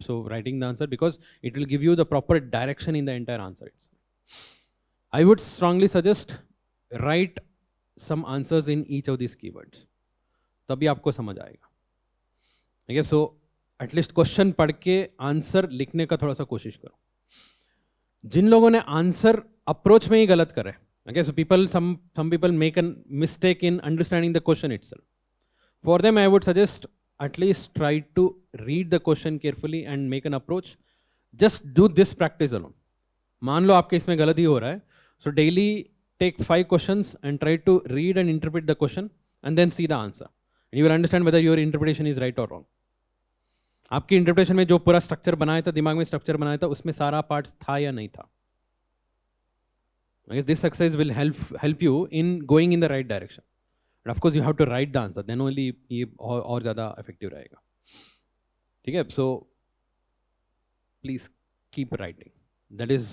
so writing the answer, because it will give you the proper direction in the entire answer itself. I would strongly suggest write some answers in each of these keywords. तभी आपको समझ आएगा. ठीक है, so at least question पढ़ के answer लिखने का थोड़ा सा कोशिश करो. जिन लोगों ने आंसर अप्रोच में ही गलत करे, okay, so some people make a mistake in understanding the question itself. For them I would suggest at least try to read the question carefully and make an approach. Just do this practice alone. मान लो आपके इसमें गलत ही हो रहा है, so daily take 5 questions and try to read and interpret the question and then see the answer. And you will understand whether your interpretation is right or wrong. आपकी interpretation में जो पूरा स्ट्रक्चर बनाया था, दिमाग में स्ट्रक्चर बनाया था, उसमें सारा पार्ट्स था या नहीं था. This exercise will help you in going in the right direction. But of course you have to write the answer, then only ये और ज़्यादा इफेक्टिव रहेगा. ठीक है, so please keep writing. That is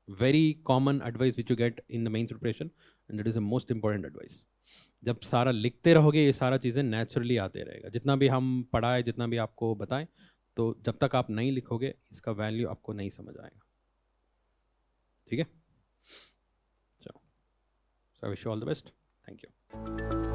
very common advice which you get in the mains preparation and that is the most important advice. जब सारा लिखते रहोगे ये सारा चीज़ें नेचुरली आते रहेगा. जितना भी हम पढ़ाए, जितना भी आपको बताएं, तो जब तक आप नहीं लिखोगे इसका वैल्यू आपको नहीं समझ आएगा. ठीक है, so I wish you all the best. Thank you.